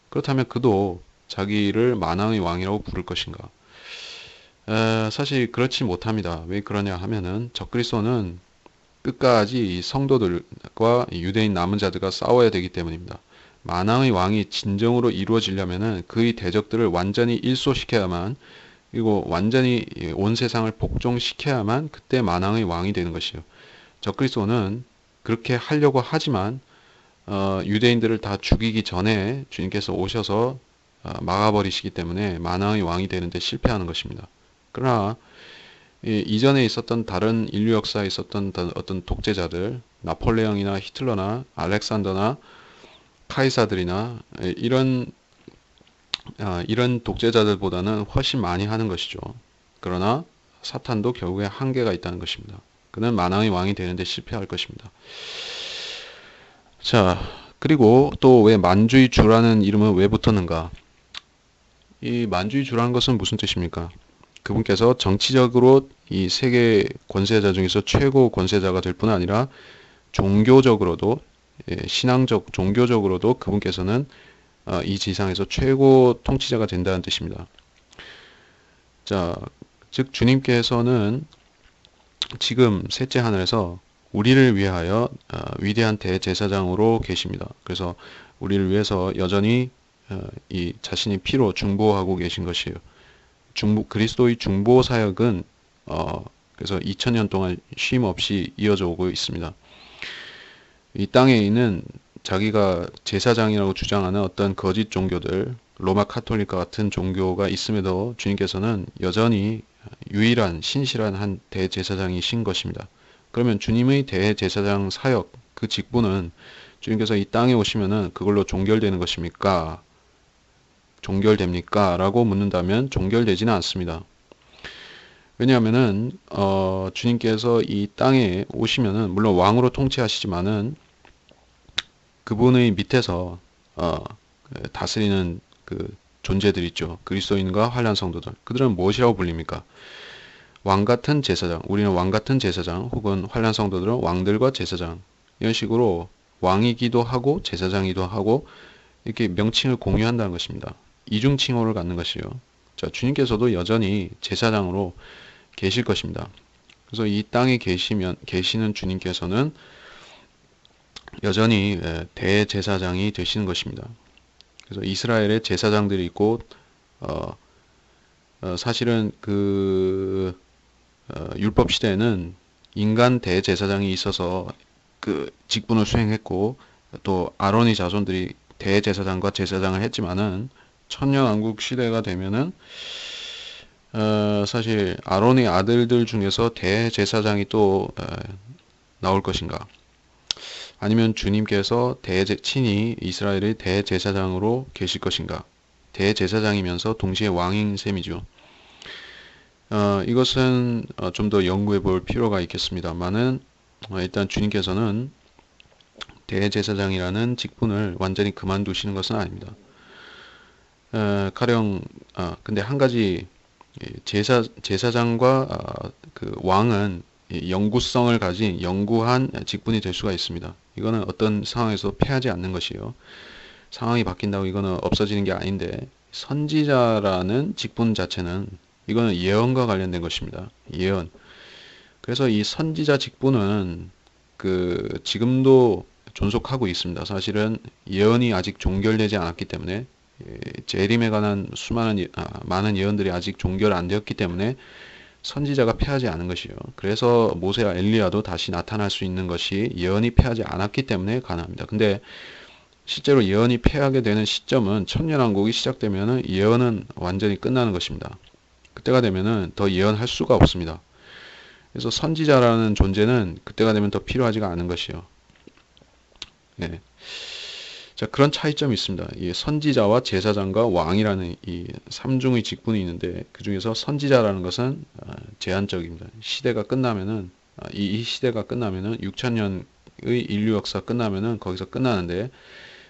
그렇다면 그도 자기를 만왕의 왕이라고 부를 것인가? 사실 그렇지 못합니다. 왜 그러냐 하면은 적그리스도는 끝까지 이 성도들과 유대인 남은 자들과 싸워야 되기 때문입니다. 만왕의 왕이 진정으로 이루어지려면은 그의 대적들을 완전히 일소시켜야만 그리고 완전히 온 세상을 복종시켜야만 그때 만왕의 왕이 되는 것이요. 적그리스도는 그렇게 하려고 하지만 유대인들을 다 죽이기 전에 주님께서 오셔서 막아버리시기 때문에 만왕의 왕이 되는데 실패하는 것입니다. 그러나 이전에 있었던 다른 인류 역사에 있었던 어떤 독재자들, 나폴레옹이나 히틀러나 알렉산더나 카이사들이나 이런 독재자들보다는 훨씬 많이 하는 것이죠. 그러나 사탄도 결국에 한계가 있다는 것입니다. 그는 만왕의 왕이 되는데 실패할 것입니다. 자, 그리고 또 왜 만주의 주라는 이름은 왜 붙었는가? 이 만주의 주라는 것은 무슨 뜻입니까? 그분께서 정치적으로 이 세계 권세자 중에서 최고 권세자가 될 뿐 아니라 종교적으로도 종교적으로도 그분께서는 이 지상에서 최고 통치자가 된다는 뜻입니다. 자, 즉 주님께서는 지금 셋째 하늘에서 우리를 위하여 위대한 대제사장으로 계십니다. 그래서 우리를 위해서 여전히 이 자신의 피로 중보하고 계신 것이에요. 그리스도의 중보 사역은 그래서 2000년 동안 쉼 없이 이어져 오고 있습니다. 이 땅에 있는 자기가 제사장이라고 주장하는 어떤 거짓 종교들, 로마 카톨릭과 같은 종교가 있음에도 주님께서는 여전히 유일한 신실한 한 대제사장이신 것입니다. 그러면 주님의 대제사장 사역, 그 직분은 주님께서 이 땅에 오시면은 그걸로 종결되는 것입니까? 종결됩니까? 라고 묻는다면 종결되지는 않습니다. 왜냐하면은 주님께서 이 땅에 오시면은 물론 왕으로 통치하시지만은 그분의 밑에서 다스리는 그 존재들 있죠. 그리스도인과 환난 성도들. 그들은 무엇이라고 불립니까? 왕 같은 제사장. 우리는 왕 같은 제사장 혹은 환난 성도들은 왕들과 제사장. 이런 식으로 왕이기도 하고 제사장이기도 하고 이렇게 명칭을 공유한다는 것입니다. 이중 칭호를 갖는 것이요. 자, 주님께서도 여전히 제사장으로 계실 것입니다. 그래서 이 땅에 계시는 주님께서는 여전히 대제사장이 되시는 것입니다. 그래서 이스라엘의 제사장들이 있고 사실은 그 율법 시대에는 인간 대제사장이 있어서 그 직분을 수행했고 또 아론의 자손들이 대제사장과 제사장을 했지만은 천년왕국 시대가 되면은 사실 아론의 아들들 중에서 대제사장이 또 나올 것인가? 아니면 주님께서 친히 이스라엘의 대제사장으로 계실 것인가? 대제사장이면서 동시에 왕인 셈이죠. 이것은 좀 더 연구해 볼 필요가 있겠습니다만은 일단 주님께서는 대제사장이라는 직분을 완전히 그만두시는 것은 아닙니다. 가령 근데 한 가지 제사장과 그 왕은 영구성을 가진 영구한 직분이 될 수가 있습니다. 이거는 어떤 상황에서 패하지 않는 것이요. 상황이 바뀐다고 이거는 없어지는 게 아닌데 선지자라는 직분 자체는 이거는 예언과 관련된 것입니다. 예언. 그래서 이 선지자 직분은 그 지금도 존속하고 있습니다. 사실은 예언이 아직 종결되지 않았기 때문에 재림에 관한 많은 예언들이 아직 종결 안 되었기 때문에 선지자가 패하지 않은 것이요. 그래서 모세와 엘리야도 다시 나타날 수 있는 것이 예언이 패하지 않았기 때문에 가능합니다. 근데 실제로 예언이 패하게 되는 시점은 천년왕국이 시작되면은 예언은 완전히 끝나는 것입니다. 그때가 되면은 더 예언할 수가 없습니다. 그래서 선지자라는 존재는 그때가 되면 더 필요하지가 않은 것이요. 네. 자, 그런 차이점이 있습니다. 이 선지자와 제사장과 왕이라는 이 삼중의 직분이 있는데 그 중에서 선지자라는 것은 제한적입니다. 시대가 끝나면은 이 시대가 끝나면은 6천년의 인류 역사 끝나면은 거기서 끝나는데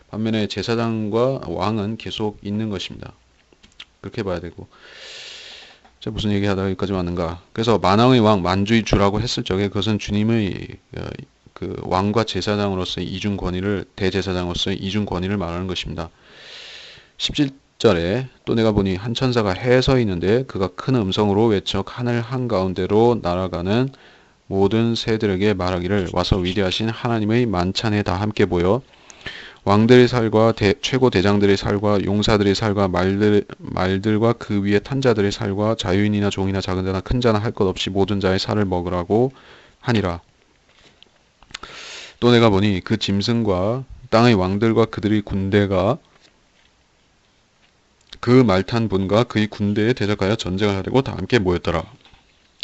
반면에 제사장과 왕은 계속 있는 것입니다. 그렇게 봐야 되고. 자, 무슨 얘기하다가 여기까지 왔는가? 그래서 만왕의 왕, 만주의 주라고 했을 적에 그것은 주님의 그 왕과 제사장으로서의 이중 권위를 대제사장으로서의 이중 권위를 말하는 것입니다. 17절에 또 내가 보니 한 천사가 해에 서 있는데 그가 큰 음성으로 외쳐 하늘 한가운데로 날아가는 모든 새들에게 말하기를 와서 위대하신 하나님의 만찬에 다 함께 모여 왕들의 살과 최고 대장들의 살과 용사들의 살과 말들과 그 위에 탄 자들의 살과 자유인이나 종이나 작은 자나 큰 자나 할 것 없이 모든 자의 살을 먹으라고 하니라. 또 내가 보니 그 짐승과 땅의 왕들과 그들의 군대가 그 말탄 분과 그의 군대에 대적하여 전쟁을 하려고 다 함께 모였더라.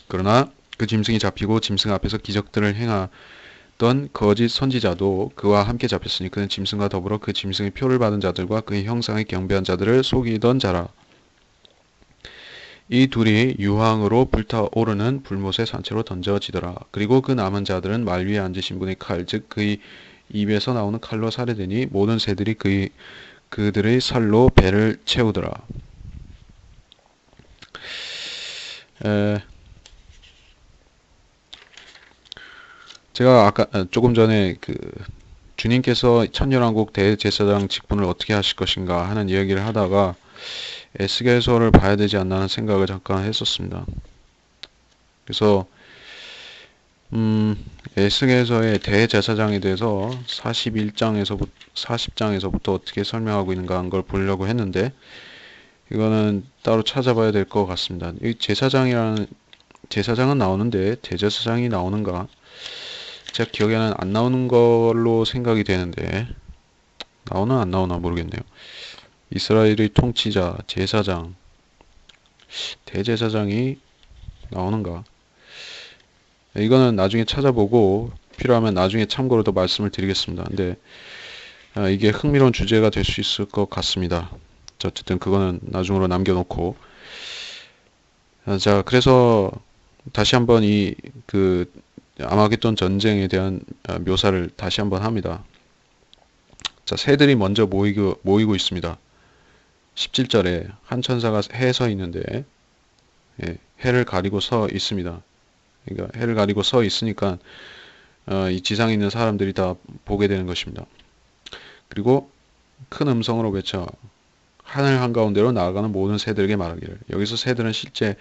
그러나 그 짐승이 잡히고 짐승 앞에서 기적들을 행하던 거짓 선지자도 그와 함께 잡혔으니 그는 짐승과 더불어 그 짐승의 표를 받은 자들과 그의 형상에 경배한 자들을 속이던 자라. 이 둘이 유황으로 불타오르는 불못의 산채로 던져지더라. 그리고 그 남은 자들은 말 위에 앉으신 분의 칼, 즉 그의 입에서 나오는 칼로 살해되니 모든 새들이 그들의 살로 배를 채우더라. 제가 아까 조금 전에 그 주님께서 천년왕국 대제사장 직분을 어떻게 하실 것인가 하는 이야기를 하다가 에스겔서를 봐야 되지 않나 하는 생각을 잠깐 했었습니다. 그래서 에스겔서의 대제사장에 대해서 40장에서부터 어떻게 설명하고 있는가 한 걸 보려고 했는데 이거는 따로 찾아봐야 될 것 같습니다. 이 제사장은 나오는데 대제사장이 나오는가? 제 기억에는 안 나오는 걸로 생각이 되는데 나오나 안 나오나 모르겠네요. 이스라엘의 통치자, 제사장, 대제사장이 나오는가? 이거는 나중에 찾아보고 필요하면 나중에 참고로 더 말씀을 드리겠습니다. 근데 이게 흥미로운 주제가 될 수 있을 것 같습니다. 어쨌든 그거는 나중으로 남겨놓고 자, 그래서 다시 한번 이 그 아마겟돈 전쟁에 대한 묘사를 다시 한번 합니다. 자, 새들이 먼저 모이고 있습니다. 17절에 한 천사가 해에 서 있는데 해를 가리고 서 있습니다. 그러니까 해를 가리고 서 있으니까 이 지상에 있는 사람들이 다 보게 되는 것입니다. 그리고 큰 음성으로 외쳐 하늘 한가운데로 나아가는 모든 새들에게 말하기를. 여기서 새들은 실제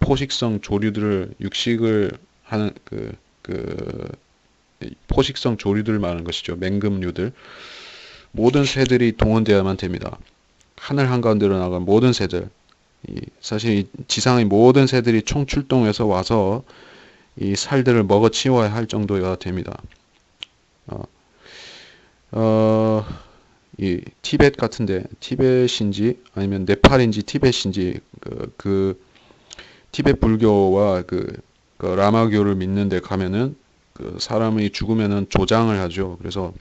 포식성 조류들을 육식을 하는 포식성 조류들을 말하는 것이죠. 맹금류들. 모든 새들이 동원되어야만 됩니다. 하늘 한가운데로 나간 모든 새들. 사실 이 지상의 모든 새들이 총출동해서 와서 이 살들을 먹어 치워야 할 정도가 됩니다. 이 티벳 같은데 티벳인지 아니면 네팔인지 티벳인지 티벳 불교와 그 라마교를 믿는데 가면은 그 사람이 죽으면은 조장을 하죠. 그래서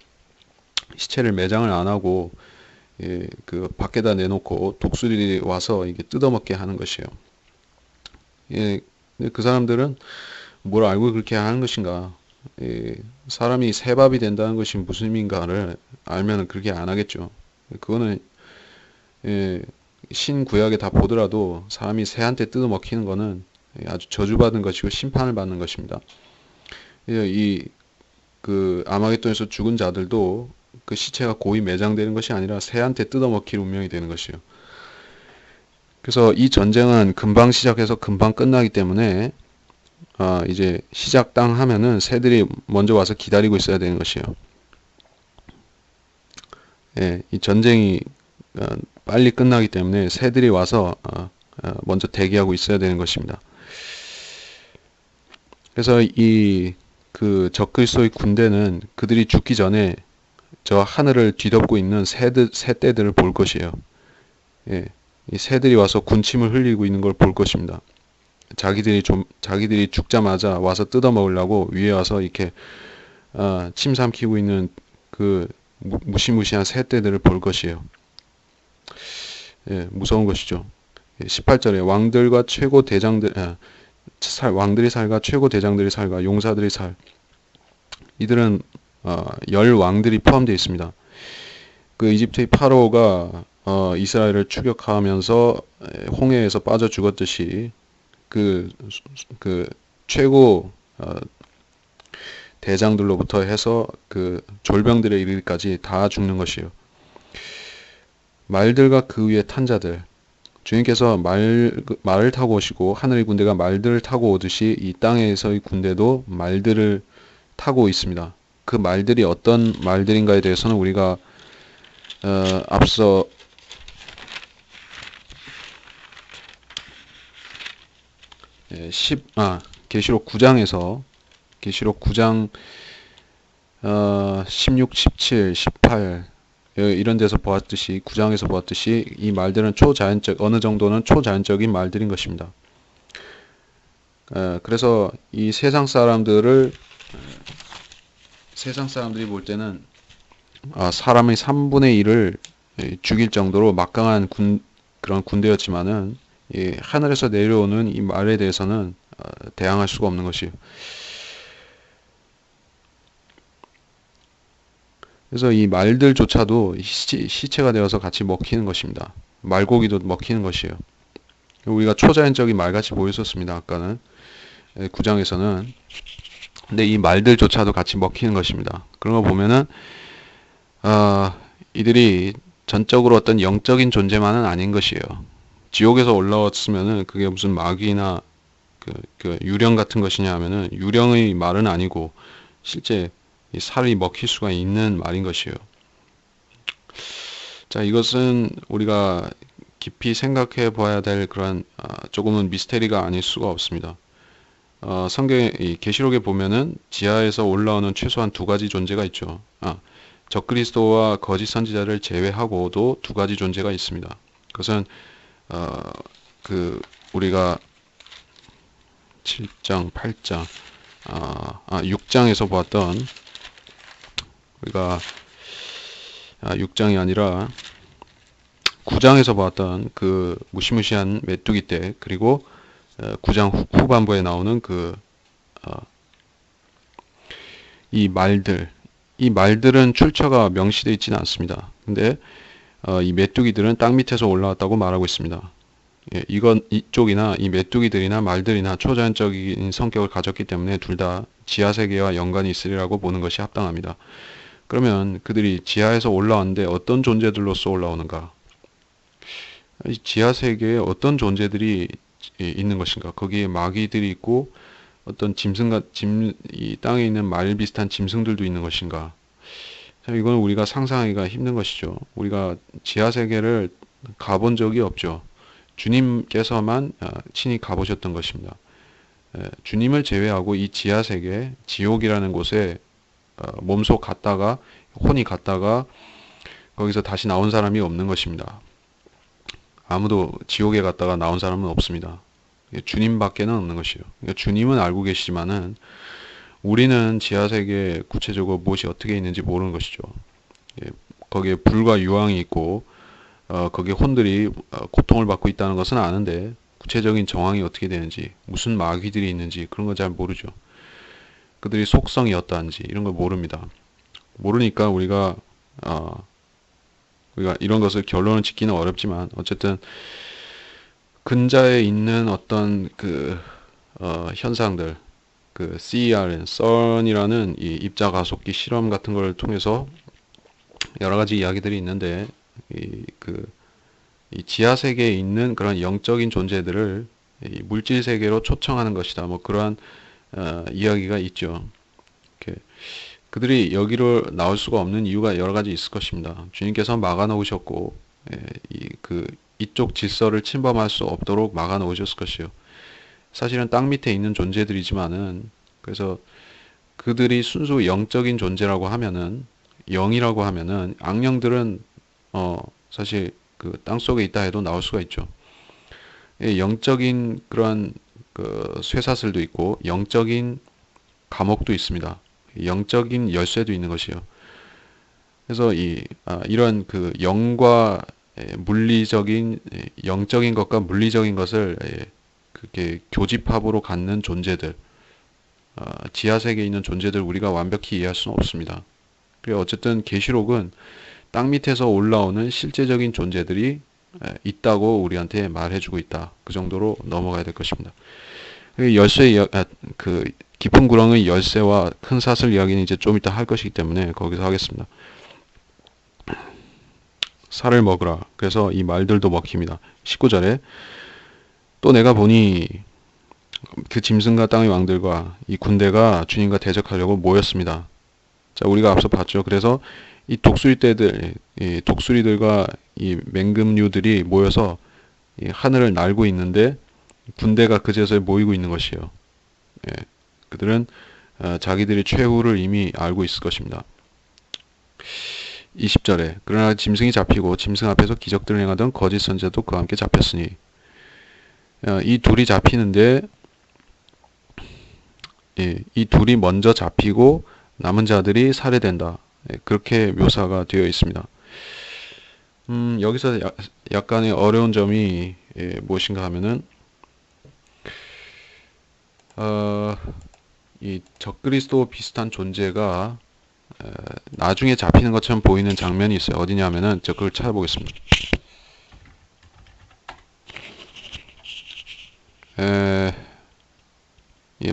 시체를 매장을 안 하고 그 밖에다 내놓고 독수리들이 와서 이게 뜯어먹게 하는 것이에요. 근데 그 사람들은 뭘 알고 그렇게 하는 것인가? 사람이 새밥이 된다는 것이 무슨 의미인가를 알면 그렇게 안 하겠죠. 그거는 신구약에 다 보더라도 사람이 새한테 뜯어먹히는 거는 아주 저주받은 것이고 심판을 받는 것입니다. 그 아마겟돈에서 죽은 자들도 그 시체가 고이 매장되는 것이 아니라 새한테 뜯어먹힐 운명이 되는 것이에요. 그래서 이 전쟁은 금방 시작해서 금방 끝나기 때문에 이제 시작 당 하면은 새들이 먼저 와서 기다리고 있어야 되는 것이에요. 이 전쟁이 빨리 끝나기 때문에 새들이 와서 먼저 대기하고 있어야 되는 것입니다. 그래서 그 적그리스도의 군대는 그들이 죽기 전에 저 하늘을 뒤덮고 있는 새떼들을 볼 것이에요. 이 새들이 와서 군침을 흘리고 있는 걸 볼 것입니다. 자기들이 죽자마자 와서 뜯어 먹으려고 위에 와서 이렇게 침 삼키고 있는 그 무시무시한 새떼들을 볼 것이에요. 무서운 것이죠. 18절에 왕들과 최고 대장들 왕들이 살과 최고 대장들이 살과 용사들이 살 이들은 열 왕들이 포함되어 있습니다. 그 이집트의 파라오가 이스라엘을 추격하면서 홍해에서 빠져 죽었듯이 그 최고 대장들로부터 해서 그 졸병들에 이르기까지 다 죽는 것이요. 말들과 그 위에 탄 자들. 주님께서 말을 타고 오시고 하늘의 군대가 말들을 타고 오듯이 이 땅에서의 군대도 말들을 타고 있습니다. 그 말들이 어떤 말들인가에 대해서는 우리가 앞서 계시록 9장에서 계시록 9장 16, 17, 18 이런 데서 보았듯이 9장에서 보았듯이 이 말들은 어느 정도는 초자연적인 말들인 것입니다. 그래서 이 세상 사람들이 볼 때는 사람의 3분의 1을 죽일 정도로 막강한 그런 군대였지만은 하늘에서 내려오는 이 말에 대해서는 대항할 수가 없는 것이에요. 그래서 이 말들조차도 시체가 되어서 같이 먹히는 것입니다. 말고기도 먹히는 것이에요. 우리가 초자연적인 말같이 보였었습니다. 아까는 9장에서는. 근데 이 말들조차도 같이 먹히는 것입니다. 그런 거 보면은 이들이 전적으로 어떤 영적인 존재만은 아닌 것이에요. 지옥에서 올라왔으면은 그게 무슨 마귀나 그 유령 같은 것이냐 하면은 유령의 말은 아니고 실제 이 살이 먹힐 수가 있는 말인 것이에요. 자, 이것은 우리가 깊이 생각해 봐야 될 그런 조금은 미스테리가 아닐 수가 없습니다. 성경의 계시록에 보면은 지하에서 올라오는 최소한 두 가지 존재가 있죠. 적그리스도와 거짓 선지자를 제외하고도 두 가지 존재가 있습니다. 그것은 우리가 7장, 8장 6장에서 보았던, 우리가 6장이 아니라 9장에서 보았던 그 무시무시한 메뚜기 떼, 그리고 9장 후반부에 나오는 이 말들은 출처가 명시되어 있지는 않습니다. 근데 이 메뚜기들은 땅 밑에서 올라왔다고 말하고 있습니다. 예, 이쪽이나 이 메뚜기들이나 말들이나 초자연적인 성격을 가졌기 때문에 둘 다 지하세계와 연관이 있으리라고 보는 것이 합당합니다. 그러면 그들이 지하에서 올라왔는데 어떤 존재들로서 올라오는가? 이 지하세계에 어떤 존재들이 있는 것인가? 거기에 마귀들이 있고 어떤 이 땅에 있는 말 비슷한 짐승들도 있는 것인가? 이건 우리가 상상하기가 힘든 것이죠. 우리가 지하세계를 가본 적이 없죠. 주님께서만 친히 가보셨던 것입니다. 주님을 제외하고 이 지하세계, 지옥이라는 곳에 몸소 갔다가, 혼이 갔다가 거기서 다시 나온 사람이 없는 것입니다. 아무도 지옥에 갔다가 나온 사람은 없습니다. 주님밖에는 없는 것이요. 그러니까 주님은 알고 계시지만은 우리는 지하세계에 구체적으로 무엇이 어떻게 있는지 모르는 것이죠. 거기에 불과 유황이 있고 거기에 혼들이 고통을 받고 있다는 것은 아는데 구체적인 정황이 어떻게 되는지, 무슨 마귀들이 있는지 그런 걸 잘 모르죠. 그들이 속성이 어떠한지 이런 걸 모릅니다. 모르니까 우리가 이런 것을 결론을 짓기는 어렵지만 어쨌든 근자에 있는 어떤 현상들, CERN이라는 이 입자 가속기 실험 같은 걸 통해서 여러 가지 이야기들이 있는데 이 지하 세계에 있는 그런 영적인 존재들을 이 물질 세계로 초청하는 것이다. 뭐 그러한 이야기가 있죠. 그들이 여기로 나올 수가 없는 이유가 여러 가지 있을 것입니다. 주님께서 막아 놓으셨고 이쪽 질서를 침범할 수 없도록 막아 놓으셨을 것이요. 사실은 땅 밑에 있는 존재들이지만은 그래서 그들이 순수 영적인 존재라고 하면은 영이라고 하면은 악령들은 사실 그 땅 속에 있다 해도 나올 수가 있죠. 영적인 그러한 쇠사슬도 있고 영적인 감옥도 있습니다. 영적인 열쇠도 있는 것이요. 그래서 이런 영과 물리적인 영적인 것과 물리적인 것을 그렇게 교집합으로 갖는 존재들, 지하 세계에 있는 존재들 우리가 완벽히 이해할 수는 없습니다. 그리고 어쨌든 계시록은 땅 밑에서 올라오는 실제적인 존재들이 있다고 우리한테 말해주고 있다. 그 정도로 넘어가야 될 것입니다. 깊은 구렁의 열쇠와 큰 사슬 이야기는 이제 좀 이따 할 것이기 때문에 거기서 하겠습니다. 살을 먹으라. 그래서 이 말들도 먹힙니다. 19절에 또 내가 보니 그 짐승과 땅의 왕들과 이 군대가 주님과 대적하려고 모였습니다. 자, 우리가 앞서 봤죠. 그래서 이 독수리들과 이 맹금류들이 모여서 이 하늘을 날고 있는데 군대가 그제서에 모이고 있는 것이에요. 그들은 자기들이 최후를 이미 알고 있을 것입니다. 20절에 그러나 짐승이 잡히고 짐승 앞에서 기적들을 행하던 거짓 선지자도 그와 함께 잡혔으니 이 둘이 잡히는데 이 둘이 먼저 잡히고 남은 자들이 살해된다. 그렇게 묘사가 되어 있습니다. 여기서 약간의 어려운 점이 무엇인가 하면은 이 적그리스도 비슷한 존재가 나중에 잡히는 것처럼 보이는 장면이 있어요. 어디냐면은 그걸 찾아보겠습니다.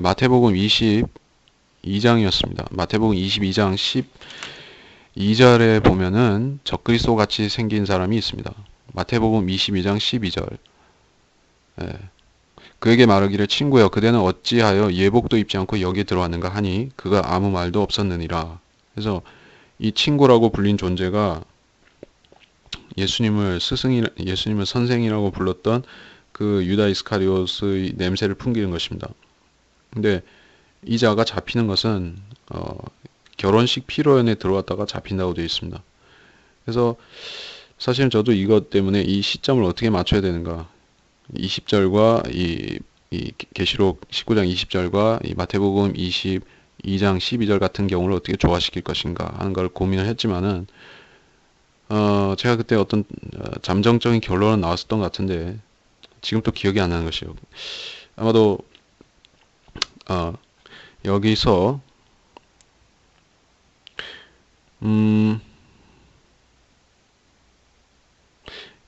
마태복음 22장이었습니다. 마태복음 22장 12절에 보면은 적그리스도 같이 생긴 사람이 있습니다. 마태복음 22장 12절. 그에게 말하기를 친구여 그대는 어찌하여 예복도 입지 않고 여기에 들어왔는가 하니 그가 아무 말도 없었느니라. 그래서 이 친구라고 불린 존재가 예수님을 선생이라고 불렀던 그 유다 이스카리옷의 냄새를 풍기는 것입니다. 근데 이 자가 잡히는 것은 결혼식 피로연에 들어왔다가 잡힌다고 되어 있습니다. 그래서 사실은 저도 이것 때문에 이 시점을 어떻게 맞춰야 되는가, 20절과 이 이 계시록 19장 20절과 이 마태복음 22장 12절 같은 경우를 어떻게 조화시킬 것인가 하는 걸 고민을 했지만은 제가 그때 어떤 잠정적인 결론은 나왔었던 것 같은데 지금 또 기억이 안 나는 것이요. 아마도 여기서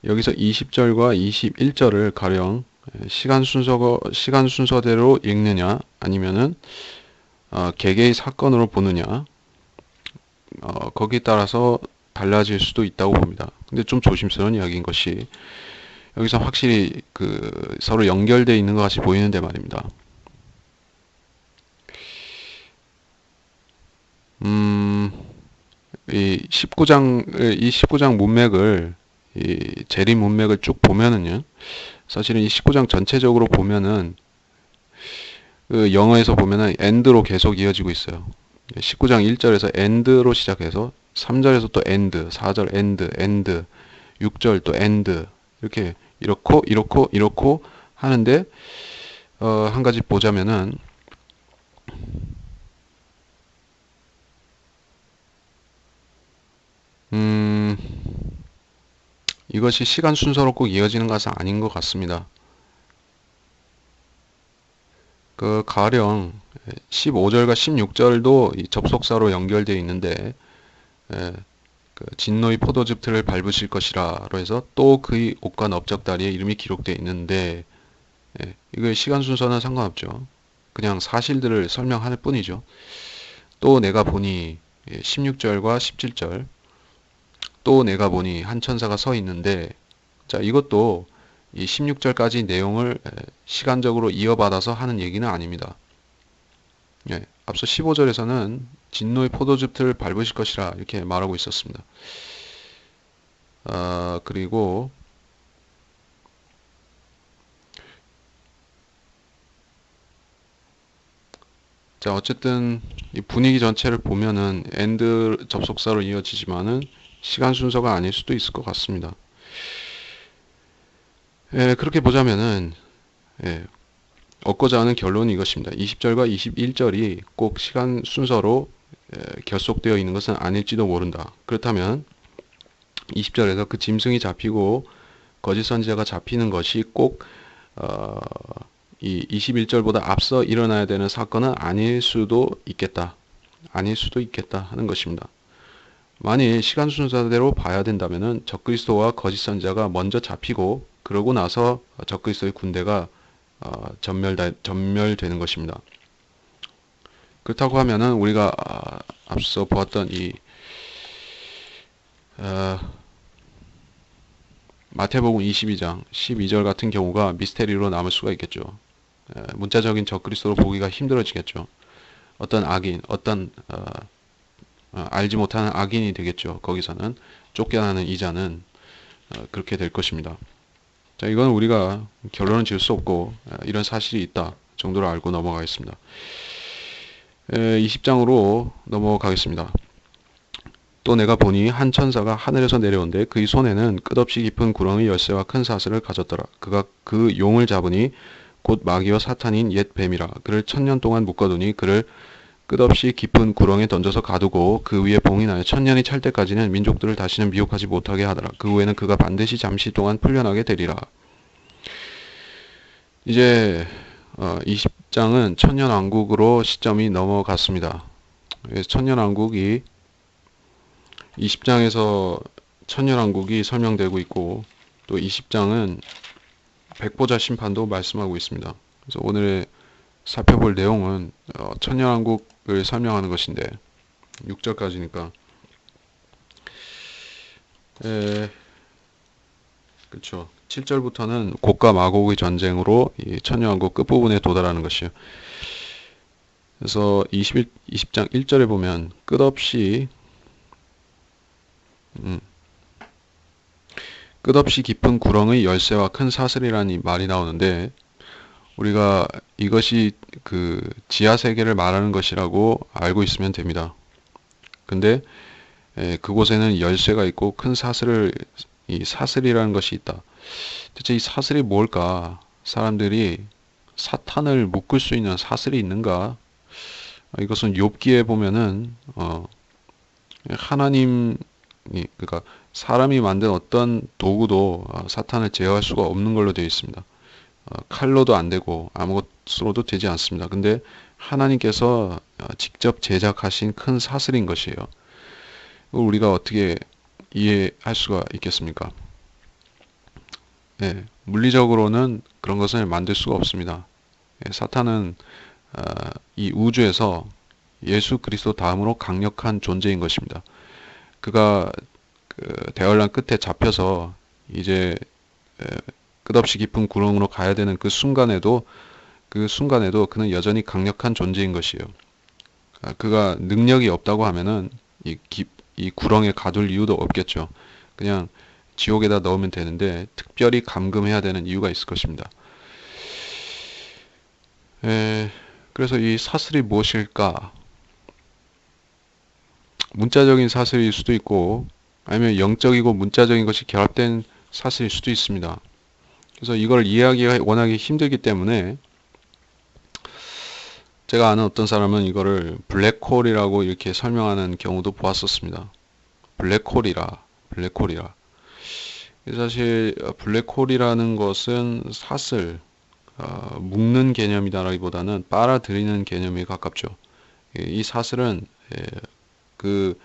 여기서 20절과 21절을 가령 시간 순서대로 읽느냐 아니면은 개개의 사건으로 보느냐 거기에 따라서 달라질 수도 있다고 봅니다. 근데 좀 조심스러운 이야기인 것이 여기서 확실히 그 서로 연결되어 있는 것 같이 보이는데 말입니다. 이 19장 문맥을 이 재림 문맥을 쭉 보면은요. 사실은 이 19장 전체적으로 보면은 그 영어에서 보면은 end로 계속 이어지고 있어요. 19장 1절에서 end로 시작해서 3절에서 또 end, 4절 end, 6절 또 end 이렇게 이렇고 하는데 한 가지 보자면은 이것이 시간 순서로 꼭 이어지는 것은 아닌 것 같습니다. 그 가령 15절과 16절도 이 접속사로 연결되어 있는데 그 진노의 포도즙 틀을 밟으실 것이라로 해서 또 그의 옷과 넓적다리에 이름이 기록되어 있는데 이거 시간 순서는 상관없죠. 그냥 사실들을 설명할 뿐이죠. 또 내가 보니 16절과 17절 또 내가 보니 한 천사가 서 있는데 자 이것도 이 16절까지 내용을 시간적으로 이어받아서 하는 얘기는 아닙니다. 앞서 15절에서는 진노의 포도즙 틀을 밟으실 것이라 이렇게 말하고 있었습니다. 그리고 자 어쨌든 이 분위기 전체를 보면은 엔드 접속사로 이어지지만은 시간 순서가 아닐 수도 있을 것 같습니다. 그렇게 보자면은 얻고자 하는 결론은 이것입니다. 20절과 21절이 꼭 시간 순서로 결속되어 있는 것은 아닐지도 모른다. 그렇다면 20절에서 그 짐승이 잡히고 거짓 선지자가 잡히는 것이 꼭 이 21절보다 앞서 일어나야 되는 사건은 아닐 수도 있겠다 하는 것입니다. 만일 시간 순서대로 봐야 된다면은 적그리스도와 거짓 선지자가 먼저 잡히고 그러고 나서 적그리스도의 군대가 전멸되는 것입니다. 그렇다고 하면은 우리가 앞서 보았던 이 마태복음 22장 12절 같은 경우가 미스테리로 남을 수가 있겠죠. 문자적인 적그리스도로 보기가 힘들어지겠죠. 어떤 악인, 어떤 알지 못하는 악인이 되겠죠. 거기서는 쫓겨나는 이자는 그렇게 될 것입니다. 자, 이건 우리가 결론은 지을 수 없고 이런 사실이 있다 정도로 알고 넘어가겠습니다. 20장으로 넘어가겠습니다. 또 내가 보니 한 천사가 하늘에서 내려온데 그의 손에는 끝없이 깊은 구렁의 열쇠와 큰 사슬을 가졌더라. 그가 그 용을 잡으니 곧 마귀와 사탄인 옛 뱀이라. 그를 1000년 동안 묶어두니 그를 끝없이 깊은 구렁에 던져서 가두고 그 위에 봉이 나여 1000년이 찰 때까지는 민족들을 다시는 미혹하지 못하게 하더라. 그 후에는 그가 반드시 잠시 동안 풀려나게 되리라. 이제 20장은 천년왕국으로 시점이 넘어갔습니다. 천년왕국이 20장에서 천년왕국이 설명되고 있고 또 20장은 백보자 심판도 말씀하고 있습니다. 그래서 오늘 살펴볼 내용은 천년왕국을 설명하는 것인데 6절까지니까 그렇죠. 7절부터는 곡과 마곡의 전쟁으로 이 천년왕국 끝부분에 도달하는 것이요. 그래서 20장 1절에 보면 끝없이 깊은 구렁의 열쇠와 큰 사슬이라는 말이 나오는데 우리가 이것이 그 지하 세계를 말하는 것이라고 알고 있으면 됩니다. 근데 그곳에는 열쇠가 있고 큰 이 사슬이라는 것이 있다. 대체 이 사슬이 뭘까? 사람들이 사탄을 묶을 수 있는 사슬이 있는가? 이것은 욥기에 보면은 하나님이, 그러니까 사람이 만든 어떤 도구도 사탄을 제어할 수가 없는 걸로 되어 있습니다. 칼로도 안 되고 아무것으로도 되지 않습니다. 근데 하나님께서 직접 제작하신 큰 사슬인 것이에요. 우리가 어떻게 이해할 수가 있겠습니까? 예, 물리적으로는 그런 것을 만들 수가 없습니다. 예, 사탄은 이 우주에서 예수 그리스도 다음으로 강력한 존재인 것입니다. 그가 그 대환란 끝에 잡혀서 이제 끝없이 깊은 구렁으로 가야 되는 그 순간에도 그는 여전히 강력한 존재인 것이에요. 그가 능력이 없다고 하면은 이 구렁에 가둘 이유도 없겠죠. 그냥 지옥에다 넣으면 되는데 특별히 감금해야 되는 이유가 있을 것입니다. 그래서 이 사슬이 무엇일까? 문자적인 사슬일 수도 있고 아니면 영적이고 문자적인 것이 결합된 사슬일 수도 있습니다. 그래서 이걸 이해하기가 워낙에 힘들기 때문에 제가 아는 어떤 사람은 이거를 블랙홀이라고 이렇게 설명하는 경우도 보았었습니다. 블랙홀이라. 사실 블랙홀이라는 것은 사슬, 묶는 개념이다라기보다는 빨아들이는 개념에 가깝죠. 이 사슬은 그,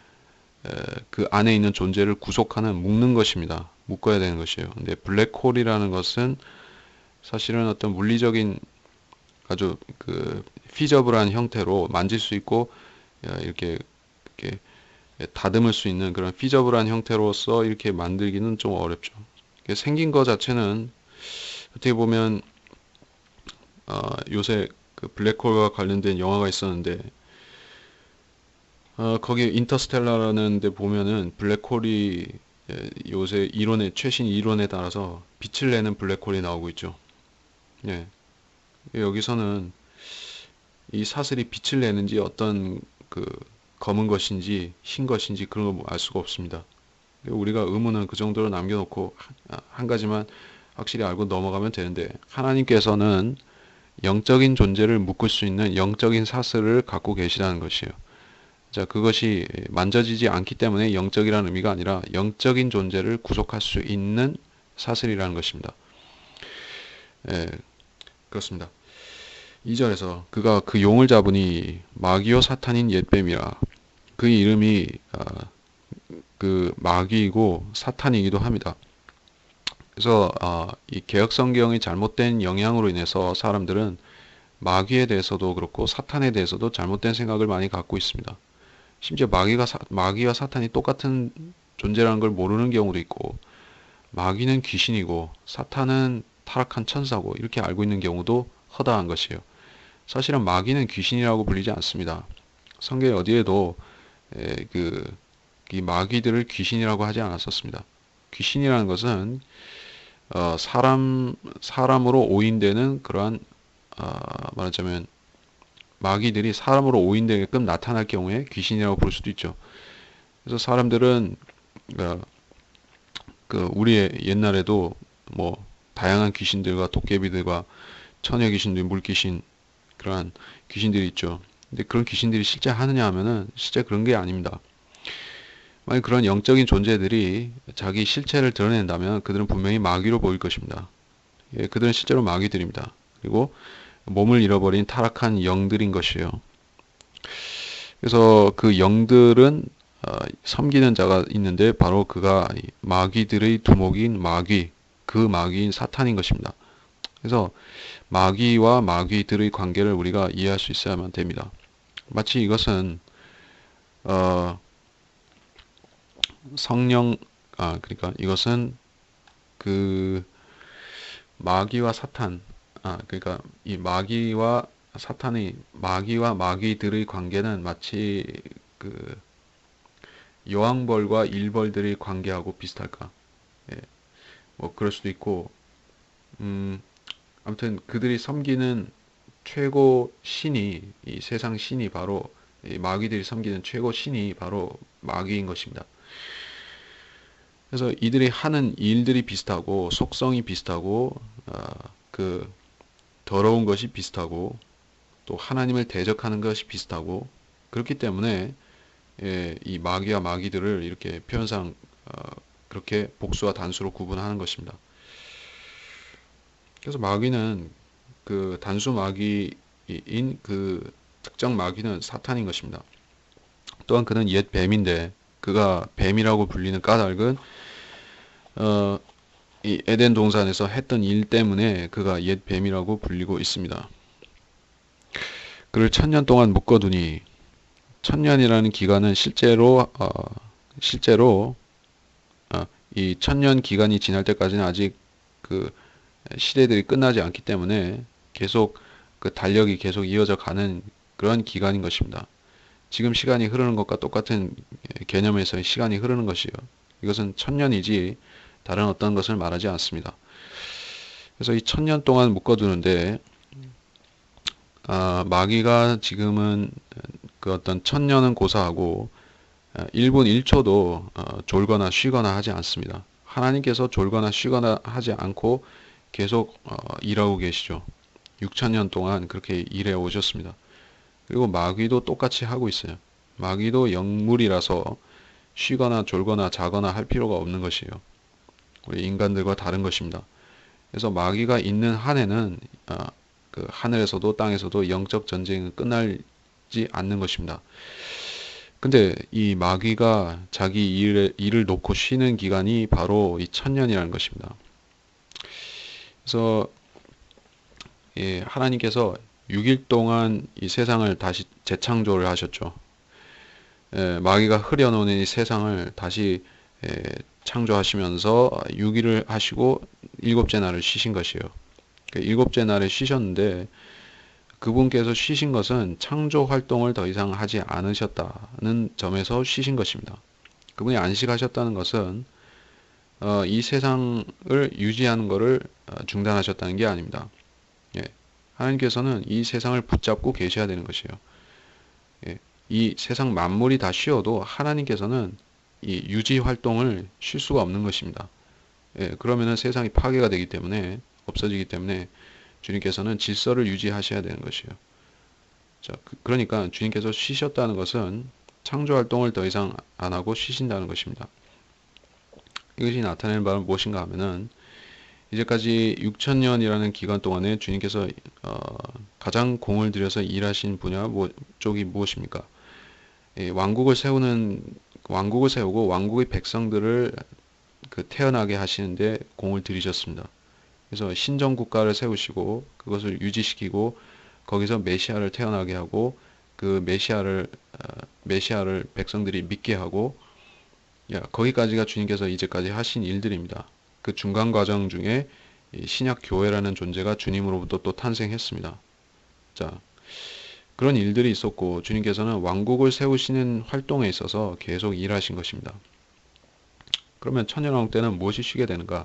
그 안에 있는 존재를 구속하는 묶는 것입니다. 묶어야 되는 것이에요. 근데 블랙홀이라는 것은 사실은 어떤 물리적인 아주 그 피저블한 형태로 만질 수 있고 이렇게 다듬을 수 있는 그런 피저블한 형태로서 이렇게 만들기는 좀 어렵죠. 생긴 것 자체는 어떻게 보면 요새 그 블랙홀과 관련된 영화가 있었는데 거기 인터스텔라라는 데 보면은 블랙홀이 요새 최신 이론에 따라서 빛을 내는 블랙홀이 나오고 있죠. 예. 여기서는 이 사슬이 빛을 내는지 어떤 그 검은 것인지 흰 것인지 그런 걸 알 수가 없습니다. 우리가 의문은 그 정도로 남겨놓고 한 가지만 확실히 알고 넘어가면 되는데 하나님께서는 영적인 존재를 묶을 수 있는 영적인 사슬을 갖고 계시다는 것이에요. 자, 그것이 만져지지 않기 때문에 영적이라는 의미가 아니라 영적인 존재를 구속할 수 있는 사슬이라는 것입니다. 예, 그렇습니다. 2절에서 그가 그 용을 잡으니 마귀요 사탄인 옛뱀이라. 그 이름이 그 마귀이고 사탄이기도 합니다. 그래서 이 개역 성경이 잘못된 영향으로 인해서 사람들은 마귀에 대해서도 그렇고 사탄에 대해서도 잘못된 생각을 많이 갖고 있습니다. 심지어 마귀와 사탄이 똑같은 존재라는 걸 모르는 경우도 있고 마귀는 귀신이고 사탄은 타락한 천사고 이렇게 알고 있는 경우도 허다한 것이에요. 사실은 마귀는 귀신이라고 불리지 않습니다. 성경 어디에도 이 마귀들을 귀신이라고 하지 않았었습니다. 귀신이라는 것은 사람으로 오인되는 그러한 말하자면 마귀들이 사람으로 오인되게끔 나타날 경우에 귀신이라고 부를 수도 있죠. 그래서 사람들은 우리의 옛날에도 뭐 다양한 귀신들과 도깨비들과 처녀 귀신들, 물귀신 그러한 귀신들이 있죠. 근데 그런 귀신들이 실제 하느냐 하면은 실제 그런 게 아닙니다. 만약 그런 영적인 존재들이 자기 실체를 드러낸다면 그들은 분명히 마귀로 보일 것입니다. 예, 그들은 실제로 마귀들입니다. 그리고 몸을 잃어버린 타락한 영들인 것이에요. 그래서 그 영들은 섬기는 자가 있는데 바로 그가 마귀들의 두목인 그 마귀인 사탄인 것입니다. 그래서 마귀와 마귀들의 관계를 우리가 이해할 수 있어야만 됩니다. 마치 이것은 그러니까 이것은 그 마귀와 사탄, 그러니까 이 마귀와 마귀들의 관계는 마치 그 여왕벌과 일벌들의 관계하고 비슷할까? 예, 뭐 그럴 수도 있고, 아무튼 그들이 섬기는 최고 신이 이 세상 신이 바로 이 마귀들이 섬기는 최고 신이 바로 마귀인 것입니다. 그래서 이들이 하는 일들이 비슷하고 속성이 비슷하고 더러운 것이 비슷하고 또 하나님을 대적하는 것이 비슷하고 그렇기 때문에 이 마귀와 마귀들을 이렇게 표현상 그렇게 복수와 단수로 구분하는 것입니다. 그래서 마귀는 그 단수 마귀인 그 특정 마귀는 사탄인 것입니다. 또한 그는 옛 뱀인데 그가 뱀이라고 불리는 까닭은 이 에덴 동산에서 했던 일 때문에 그가 옛 뱀이라고 불리고 있습니다. 그를 1000년 동안 묶어두니 1000년이라는 기간은 실제로 이 1000년 기간이 지날 때까지는 아직 그 시대들이 끝나지 않기 때문에 계속 그 달력이 계속 이어져 가는 그런 기간인 것입니다. 지금 시간이 흐르는 것과 똑같은 개념에서의 시간이 흐르는 것이요. 이것은 1000년이지 다른 어떤 것을 말하지 않습니다. 그래서 이 1000년 동안 묶어두는데 마귀가 지금은 그 어떤 1000년은 고사하고 1분 1초도 졸거나 쉬거나 하지 않습니다. 하나님께서 졸거나 쉬거나 하지 않고 계속 일하고 계시죠. 6000년 동안 그렇게 일해 오셨습니다. 그리고 마귀도 똑같이 하고 있어요. 마귀도 영물이라서 쉬거나 졸거나 자거나 할 필요가 없는 것이에요. 우리 인간들과 다른 것입니다. 그래서 마귀가 있는 한에는 그 하늘에서도 땅에서도 영적 전쟁은 끝나지 않는 것입니다. 근데 이 마귀가 자기 일을 놓고 쉬는 기간이 바로 이 1000년이라는 것입니다. 그래서 하나님께서 6일 동안 이 세상을 다시 재창조를 하셨죠. 마귀가 흐려놓은 이 세상을 다시 창조하시면서 6일을 하시고 7째 날을 쉬신 것이에요. 7째 날에 쉬셨는데 그분께서 쉬신 것은 창조 활동을 더 이상 하지 않으셨다는 점에서 쉬신 것입니다. 그분이 안식하셨다는 것은 이 세상을 유지하는 것을 중단하셨다는 게 아닙니다. 하나님께서는 이 세상을 붙잡고 계셔야 되는 것이에요. 이 세상 만물이 다 쉬어도 하나님께서는 이 유지 활동을 쉴 수가 없는 것입니다. 그러면은 세상이 파괴가 되기 때문에 없어지기 때문에 주님께서는 질서를 유지하셔야 되는 것이에요. 자, 그러니까 주님께서 쉬셨다는 것은 창조 활동을 더 이상 안 하고 쉬신다는 것입니다. 이것이 나타내는 바는 무엇인가 하면은 이제까지 6000년이라는 기간 동안에 주님께서 가장 공을 들여서 일하신 분야 쪽이 무엇입니까? 왕국을 세우고 왕국의 백성들을 그 태어나게 하시는데 공을 들이셨습니다. 그래서 신정 국가를 세우시고 그것을 유지시키고 거기서 메시아를 태어나게 하고 그 메시아를 백성들이 믿게 하고 거기까지가 주님께서 이제까지 하신 일들입니다. 그 중간 과정 중에 신약 교회라는 존재가 주님으로부터 또 탄생했습니다. 자, 그런 일들이 있었고 주님께서는 왕국을 세우시는 활동에 있어서 계속 일하신 것입니다. 그러면 천년왕국 때는 무엇이 쉬게 되는가?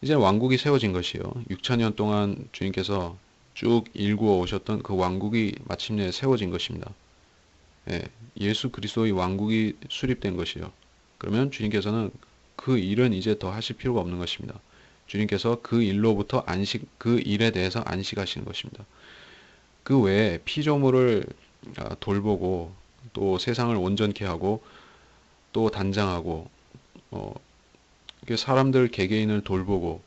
이제 왕국이 세워진 것이요. 6000년 동안 주님께서 쭉 일구어 오셨던 그 왕국이 마침내 세워진 것입니다. 예수 그리스도의 왕국이 수립된 것이요. 그러면 주님께서는 그 일은 이제 더 하실 필요가 없는 것입니다. 주님께서 그 일로부터 그 일에 대해서 안식하시는 것입니다. 그 외에 피조물을 돌보고 또 세상을 온전케 하고 또 단장하고 사람들 개개인을 돌보고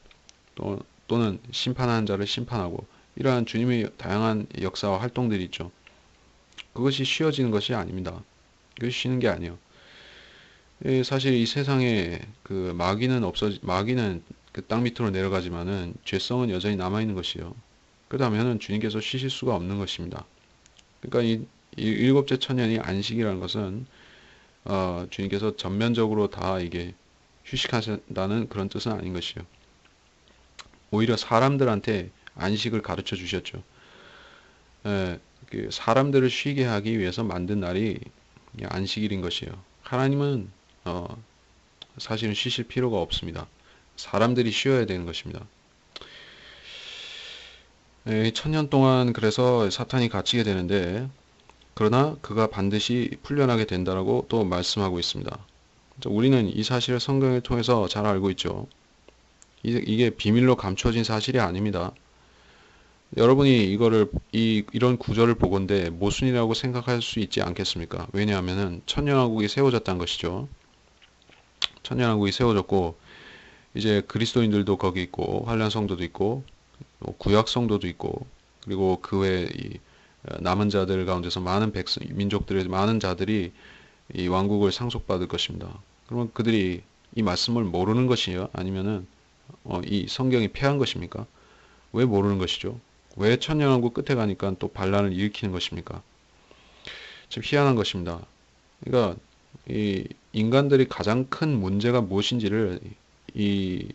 또는 심판하는 자를 심판하고 이러한 주님의 다양한 역사와 활동들이 있죠. 그것이 쉬어지는 것이 아닙니다. 그것이 쉬는 게 아니에요. 사실 이 세상에 그 마귀는 그 땅 밑으로 내려가지만은 죄성은 여전히 남아 있는 것이요. 그렇다면은 주님께서 쉬실 수가 없는 것입니다. 그러니까 이 일곱째 천년이 안식이라는 것은 주님께서 전면적으로 다 이게 휴식하신다는 그런 뜻은 아닌 것이요. 오히려 사람들한테 안식을 가르쳐 주셨죠. 사람들을 쉬게 하기 위해서 만든 날이 안식일인 것이에요. 하나님은 사실은 쉬실 필요가 없습니다. 사람들이 쉬어야 되는 것입니다. 1000년 동안 그래서 사탄이 갇히게 되는데 그러나 그가 반드시 풀려나게 된다라고 또 말씀하고 있습니다. 우리는 이 사실을 성경을 통해서 잘 알고 있죠. 이게 비밀로 감춰진 사실이 아닙니다. 여러분이 이런 구절을 보건대 모순이라고 생각할 수 있지 않겠습니까? 왜냐하면은 천년왕국이 세워졌다는 것이죠. 천년왕국이 세워졌고 이제 그리스도인들도 거기 있고 환란 성도도 있고 구약 성도도 있고 그리고 그 외에 남은 자들 가운데서 많은 민족들의 많은 자들이 이 왕국을 상속받을 것입니다. 그러면 그들이 이 말씀을 모르는 것이요? 아니면은 이 성경이 패한 것입니까? 왜 모르는 것이죠? 왜 천년왕국 끝에 가니까 또 반란을 일으키는 것입니까? 참 희한한 것입니다. 그러니까 이 인간들이 가장 큰 문제가 무엇인지를 이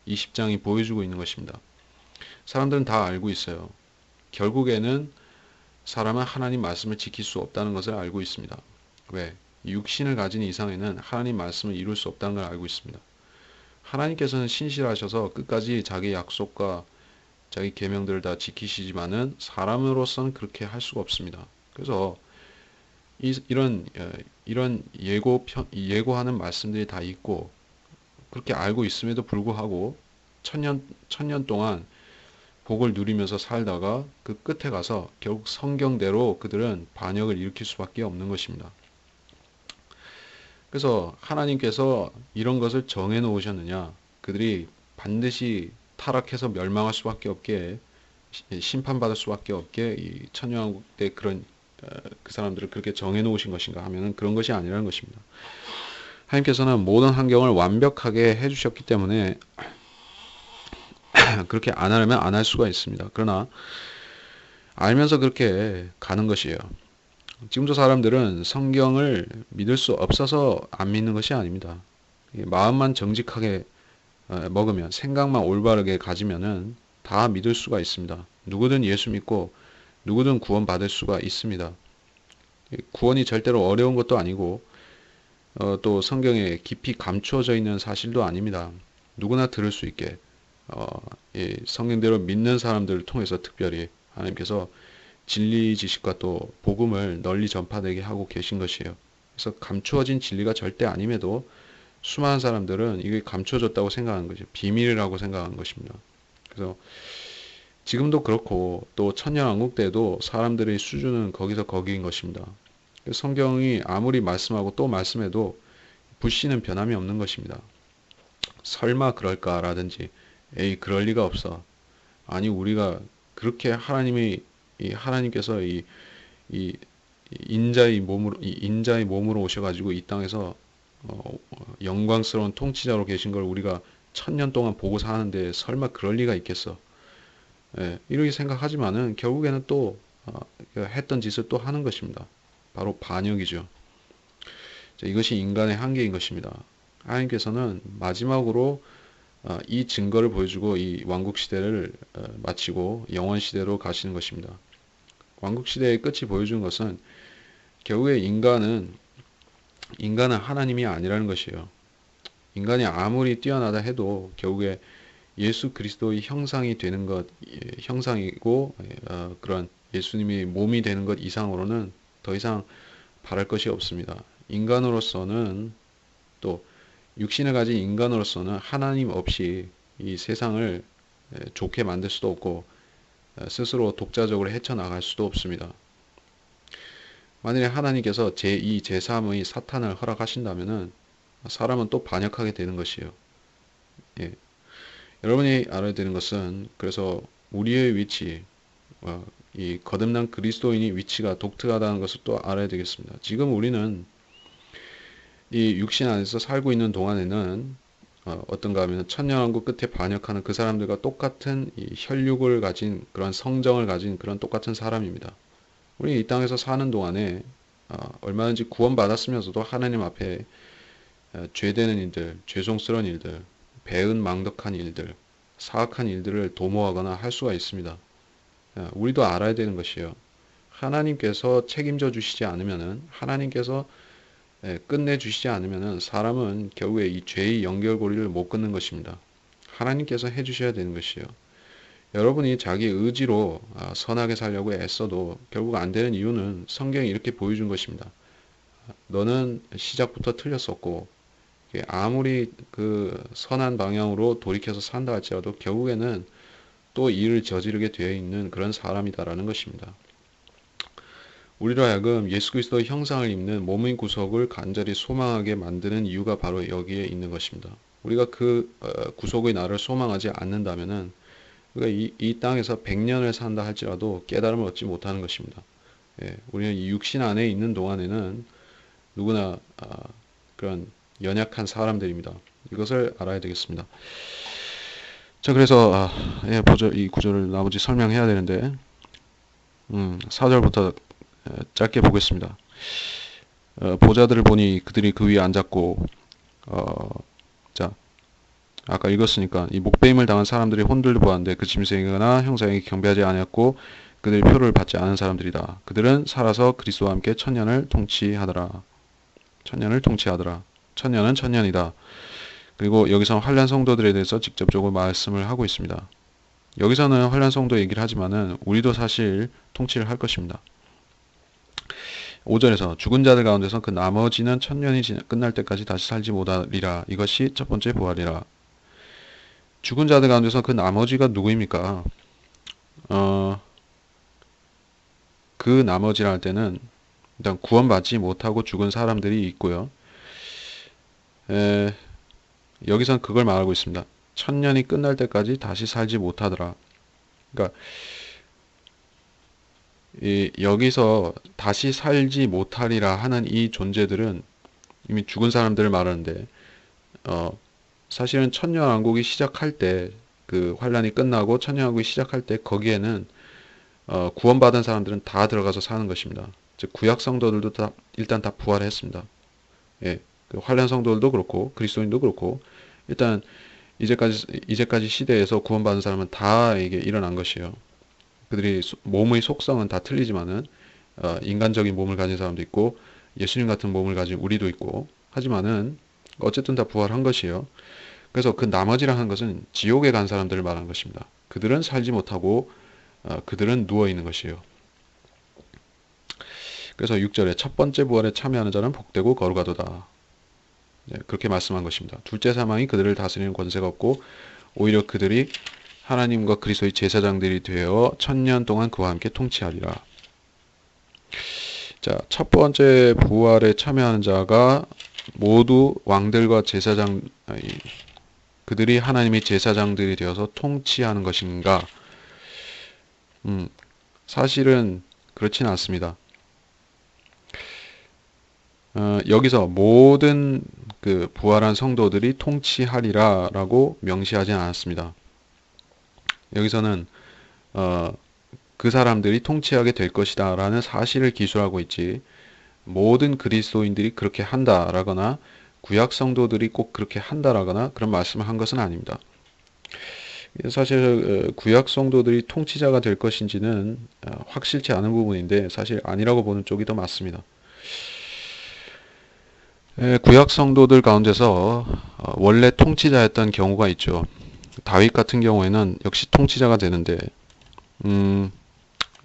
20장이 보여주고 있는 것입니다. 사람들은 다 알고 있어요. 결국에는 사람은 하나님 말씀을 지킬 수 없다는 것을 알고 있습니다. 왜? 육신을 가진 이상에는 하나님 말씀을 이룰 수 없다는 걸 알고 있습니다. 하나님께서는 신실하셔서 끝까지 자기 약속과 자기 계명들을 다 지키시지만은 사람으로서는 그렇게 할 수가 없습니다. 그래서 이런 예고하는 말씀들이 다 있고 그렇게 알고 있음에도 불구하고 천년 동안 복을 누리면서 살다가 그 끝에 가서 결국 성경대로 그들은 반역을 일으킬 수밖에 없는 것입니다. 그래서 하나님께서 이런 것을 정해 놓으셨느냐? 그들이 반드시 타락해서 멸망할 수밖에 없게 심판받을 수밖에 없게 이 천년왕국 때 그런 그 사람들을 그렇게 정해 놓으신 것인가 하면은 그런 것이 아니라는 것입니다. 하나님께서는 모든 환경을 완벽하게 해주셨기 때문에 그렇게 안 하려면 안 할 수가 있습니다. 그러나 알면서 그렇게 가는 것이에요. 지금도 사람들은 성경을 믿을 수 없어서 안 믿는 것이 아닙니다. 마음만 정직하게 먹으면 생각만 올바르게 가지면은 다 믿을 수가 있습니다. 누구든 예수 믿고 누구든 구원받을 수가 있습니다. 구원이 절대로 어려운 것도 아니고 또 성경에 깊이 감추어져 있는 사실도 아닙니다. 누구나 들을 수 있게 성경대로 믿는 사람들을 통해서 특별히 하나님께서 진리 지식과 또 복음을 널리 전파되게 하고 계신 것이에요. 그래서 감추어진 진리가 절대 아님에도 수많은 사람들은 이게 감춰졌다고 생각하는 거죠. 비밀이라고 생각하는 것입니다. 그래서 지금도 그렇고 또 천년왕국 때도 사람들의 수준은 거기서 거기인 것입니다. 성경이 아무리 말씀하고 또 말씀해도 불신은 변함이 없는 것입니다. 설마 그럴까라든지 에이 그럴 리가 없어. 아니 우리가 그렇게 하나님께서 이 인자의 몸으로 오셔가지고 이 땅에서 영광스러운 통치자로 계신 걸 우리가 천년 동안 보고 사는데 설마 그럴 리가 있겠어? 예, 이렇게 생각하지만은 결국에는 또 했던 짓을 또 하는 것입니다. 바로 반역이죠. 자, 이것이 인간의 한계인 것입니다. 하나님께서는 마지막으로 이 증거를 보여주고 이 왕국 시대를 마치고 영원 시대로 가시는 것입니다. 왕국 시대의 끝이 보여준 것은 결국에 인간은 하나님이 아니라는 것이에요. 인간이 아무리 뛰어나다 해도 결국에 예수 그리스도의 형상이 되는 것, 형상이고 그런 예수님이 몸이 되는 것 이상으로는 더 이상 바랄 것이 없습니다. 인간으로서는 또 육신을 가진 인간으로서는 하나님 없이 이 세상을 좋게 만들 수도 없고 스스로 독자적으로 헤쳐나갈 수도 없습니다. 만일에 하나님께서 제2, 제3의 사탄을 허락하신다면은 사람은 또 반역하게 되는 것이에요. 예. 여러분이 알아야 되는 것은 그래서 우리의 위치, 이 거듭난 그리스도인의 위치가 독특하다는 것을 또 알아야 되겠습니다. 지금 우리는 이 육신 안에서 살고 있는 동안에는 어떤가 하면 천년왕국 끝에 반역하는 그 사람들과 똑같은 이 혈육을 가진 그런 성정을 가진 그런 똑같은 사람입니다. 우리 이 땅에서 사는 동안에 얼마든지 구원받았으면서도 하나님 앞에 죄되는 일들, 죄송스러운 일들, 배은망덕한 일들, 사악한 일들을 도모하거나 할 수가 있습니다. 우리도 알아야 되는 것이요. 하나님께서 책임져 주시지 않으면은 하나님께서 끝내 주시지 않으면은 사람은 결국에 이 죄의 연결고리를 못 끊는 것입니다. 하나님께서 해 주셔야 되는 것이요. 여러분이 자기 의지로 선하게 살려고 애써도 결국 안 되는 이유는 성경이 이렇게 보여준 것입니다. 너는 시작부터 틀렸었고 아무리 그 선한 방향으로 돌이켜서 산다 할지라도 결국에는 또 일을 저지르게 되어 있는 그런 사람이다라는 것입니다. 우리로 하여금 예수 그리스도의 형상을 입는 몸의 구속을 간절히 소망하게 만드는 이유가 바로 여기에 있는 것입니다. 우리가 그 구속의 날을 소망하지 않는다면은 우리가 이 땅에서 100년을 산다 할지라도 깨달음을 얻지 못하는 것입니다. 예, 우리는 이 육신 안에 있는 동안에는 누구나 그런 연약한 사람들입니다. 이것을 알아야 되겠습니다. 자, 그래서 예, 이 구절을 나머지 설명해야 되는데 4절부터 짧게 보겠습니다. 보자들을 보니 그들이 그 위에 앉았고 자, 아까 읽었으니까 이 목배임을 당한 사람들이 혼들을 보았는데 그 짐승이거나 형상에게 경배하지 아니었고 그들이 표를 받지 않은 사람들이다. 그들은 살아서 그리스도와 함께 천년을 통치하더라. 천년은 천년이다. 그리고 여기서 환난 성도들에 대해서 직접적으로 말씀을 하고 있습니다. 여기서는 환난 성도 얘기를 하지만은 우리도 사실 통치를 할 것입니다. 5절에서 죽은 자들 가운데서 그 나머지는 천년이 끝날 때까지 다시 살지 못하리라. 이것이 첫 번째 부활이라. 죽은 자들 가운데서 그 나머지가 누구입니까? 그 나머지라 할 때는 일단 구원받지 못하고 죽은 사람들이 있고요. 여기선 그걸 말하고 있습니다. 천년이 끝날 때까지 다시 살지 못하더라. 그러니까 여기서 다시 살지 못하리라 하는 이 존재들은 이미 죽은 사람들을 말하는데 사실은 천년왕국이 시작할 때 그 환란이 끝나고 천년왕국이 시작할 때 거기에는 구원받은 사람들은 다 들어가서 사는 것입니다. 즉 구약 성도들도 일단 다 부활했습니다. 예, 그 환란 성도들도 그렇고 그리스도인도 그렇고 일단 이제까지 시대에서 구원받은 사람은 다 이게 일어난 것이에요. 그들이 몸의 속성은 다 틀리지만은 인간적인 몸을 가진 사람도 있고 예수님 같은 몸을 가진 우리도 있고 하지만은 어쨌든 다 부활한 것이에요. 그래서 그 나머지라 하는 것은 지옥에 간 사람들을 말하는 것입니다. 그들은 살지 못하고 그들은 누워 있는 것이에요. 그래서 6절에 첫 번째 부활에 참여하는 자는 복되고 거룩하도다. 네, 그렇게 말씀한 것입니다. 둘째 사망이 그들을 다스리는 권세가 없고 오히려 그들이 하나님과 그리스도의 제사장들이 되어 천년 동안 그와 함께 통치하리라. 자, 첫 번째 부활에 참여하는 자가 모두 왕들과 그들이 하나님의 제사장들이 되어서 통치하는 것인가? 사실은 그렇지는 않습니다. 여기서 모든 그 부활한 성도들이 통치하리라라고 명시하지 않았습니다. 여기서는 그 사람들이 통치하게 될 것이다 라는 사실을 기술하고 있지 모든 그리스도인들이 그렇게 한다라거나 구약 성도들이 꼭 그렇게 한다라거나 그런 말씀을 한 것은 아닙니다. 사실 구약 성도들이 통치자가 될 것인지는 확실치 않은 부분인데 사실 아니라고 보는 쪽이 더 맞습니다. 구약 성도들 가운데서 원래 통치자였던 경우가 있죠. 다윗 같은 경우에는 역시 통치자가 되는데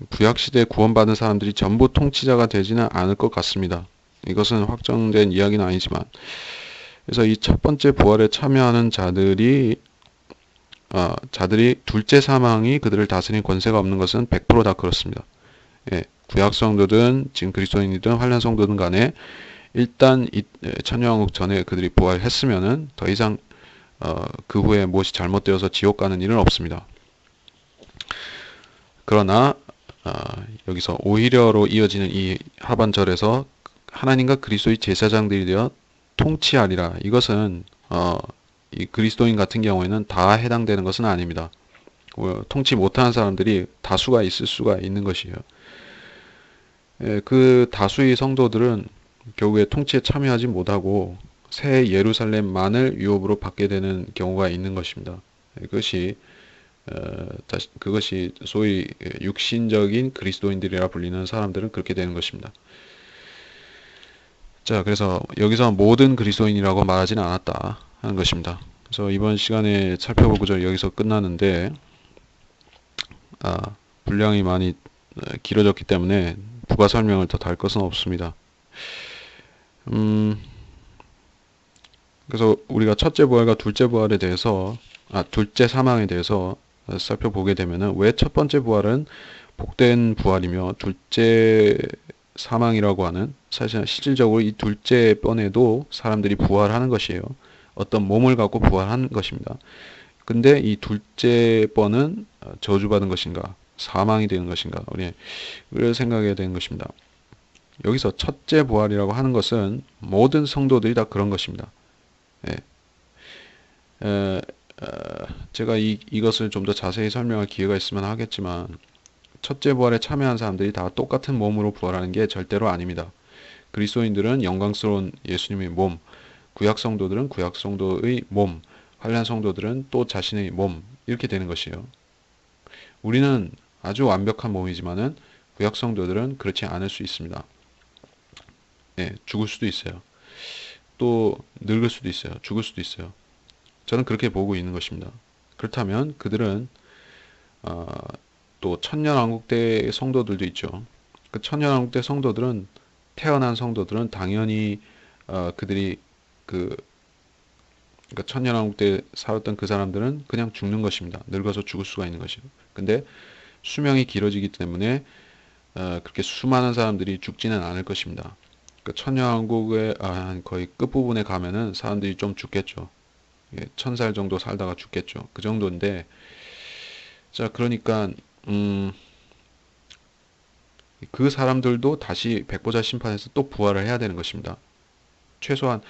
구약 시대에 구원받은 사람들이 전부 통치자가 되지는 않을 것 같습니다. 이것은 확정된 이야기는 아니지만 그래서 이 첫 번째 부활에 참여하는 자들이 둘째 사망이 그들을 다스리는 권세가 없는 것은 100% 다 그렇습니다. 예, 구약 성도든 지금 그리스도인이든 환난 성도든 간에 일단 이 천년왕국 전에 그들이 부활했으면은 더 이상 그 후에 무엇이 잘못되어서 지옥 가는 일은 없습니다. 그러나 여기서 오히려로 이어지는 이 하반절에서 하나님과 그리스도의 제사장들이 되어 통치하리라. 이것은 이 그리스도인 같은 경우에는 다 해당되는 것은 아닙니다. 통치 못하는 사람들이 다수가 있을 수가 있는 것이에요. 그 다수의 성도들은 결국에 통치에 참여하지 못하고 새 예루살렘만을 유업으로 받게 되는 경우가 있는 것입니다. 그것이 소위 육신적인 그리스도인들이라 불리는 사람들은 그렇게 되는 것입니다. 자, 그래서 여기서 모든 그리스도인이라고 말하지는 않았다 하는 것입니다. 그래서 이번 시간에 살펴볼 구절 여기서 끝나는데 분량이 많이 길어졌기 때문에 부가 설명을 더 달 것은 없습니다. 그래서 우리가 첫째 부활과 둘째 부활에 대해서 둘째 사망에 대해서 살펴보게 되면은 왜 첫 번째 부활은 복된 부활이며 둘째 사망이라고 하는, 사실 실질적으로 이 둘째 번에도 사람들이 부활하는 것이에요. 어떤 몸을 갖고 부활하는 것입니다. 근데 이 둘째 번은 저주받은 것인가, 사망이 되는 것인가, 우리가 생각해야 되는 것입니다. 여기서 첫째 부활이라고 하는 것은 모든 성도들이 다 그런 것입니다. 예. 제가 이것을 좀 더 자세히 설명할 기회가 있으면 하겠지만, 첫째 부활에 참여한 사람들이 다 똑같은 몸으로 부활하는 게 절대로 아닙니다. 그리스도인들은 영광스러운 예수님의 몸, 구약 성도들은 구약 성도의 몸, 환난 성도들은 또 자신의 몸, 이렇게 되는 것이에요. 우리는 아주 완벽한 몸이지만은 구약 성도들은 그렇지 않을 수 있습니다. 예, 죽을 수도 있어요. 또 늙을 수도 있어요. 죽을 수도 있어요. 저는 그렇게 보고 있는 것입니다. 그렇다면 그들은 또 천년왕국대 성도들도 있죠. 그 천년왕국대 성도들은, 태어난 성도들은 당연히 그들이 그러니까 천년왕국 때 살았던 그 사람들은 그냥 죽는 것입니다. 늙어서 죽을 수가 있는 것이에요. 근데 수명이 길어지기 때문에 그렇게 수많은 사람들이 죽지는 않을 것입니다. 그 천년왕국의 거의 끝부분에 가면은 사람들이 좀 죽겠죠. 1000살 정도 살다가 죽겠죠. 그 정도인데, 자, 그러니까 그 사람들도 다시 백보자 심판에서 또 부활을 해야 되는 것입니다. 최소한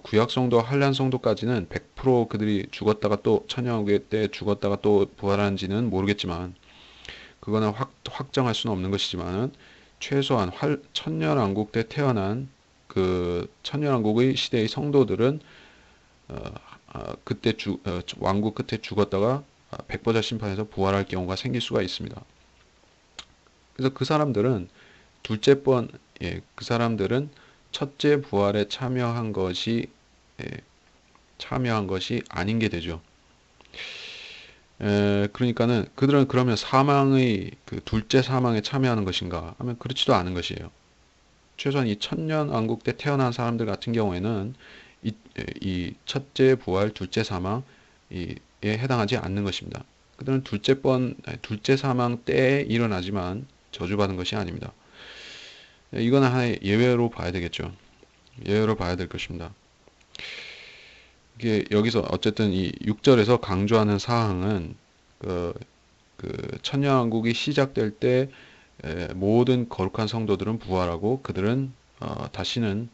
구약 성도, 한란 성도까지는 100% 그들이 죽었다가 또 천년왕국 때 죽었다가 또 부활하는지는 모르겠지만, 그거는 확정할 수는 없는 것이지만은, 최소한 천년왕국 때 태어난 그 천년왕국의 시대의 성도들은 그때 왕국 끝에 죽었다가 백보자 심판에서 부활할 경우가 생길 수가 있습니다. 그래서 그 사람들은 둘째 번, 그 사람들은 첫째 부활에 참여한 것이 아닌 게 되죠. 그러니까는 그들은 그러면 사망의 그 둘째 사망에 참여하는 것인가 하면 그렇지도 않은 것이에요. 최소한 이 천년 왕국 때 태어난 사람들 같은 경우에는 이 첫째 부활, 둘째 사망에 해당하지 않는 것입니다. 그들은 둘째 사망 때에 일어나지만 저주받은 것이 아닙니다. 이거는 하나의 예외로 봐야 되겠죠. 예외로 봐야 될 것입니다. 이게 여기서 어쨌든 이 6절에서 강조하는 사항은 그 천년왕국이 시작될 때 모든 거룩한 성도들은 부활하고 그들은 다시는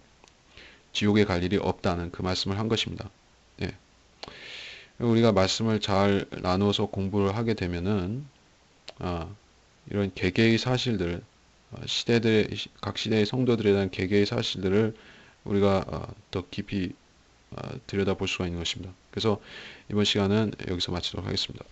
지옥에 갈 일이 없다는 그 말씀을 한 것입니다. 예. 우리가 말씀을 잘 나누어서 공부를 하게 되면은 이런 개개의 사실들, 각 시대의 성도들에 대한 개개의 사실들을 우리가 더 깊이 들여다볼 수가 있는 것입니다. 그래서 이번 시간은 여기서 마치도록 하겠습니다.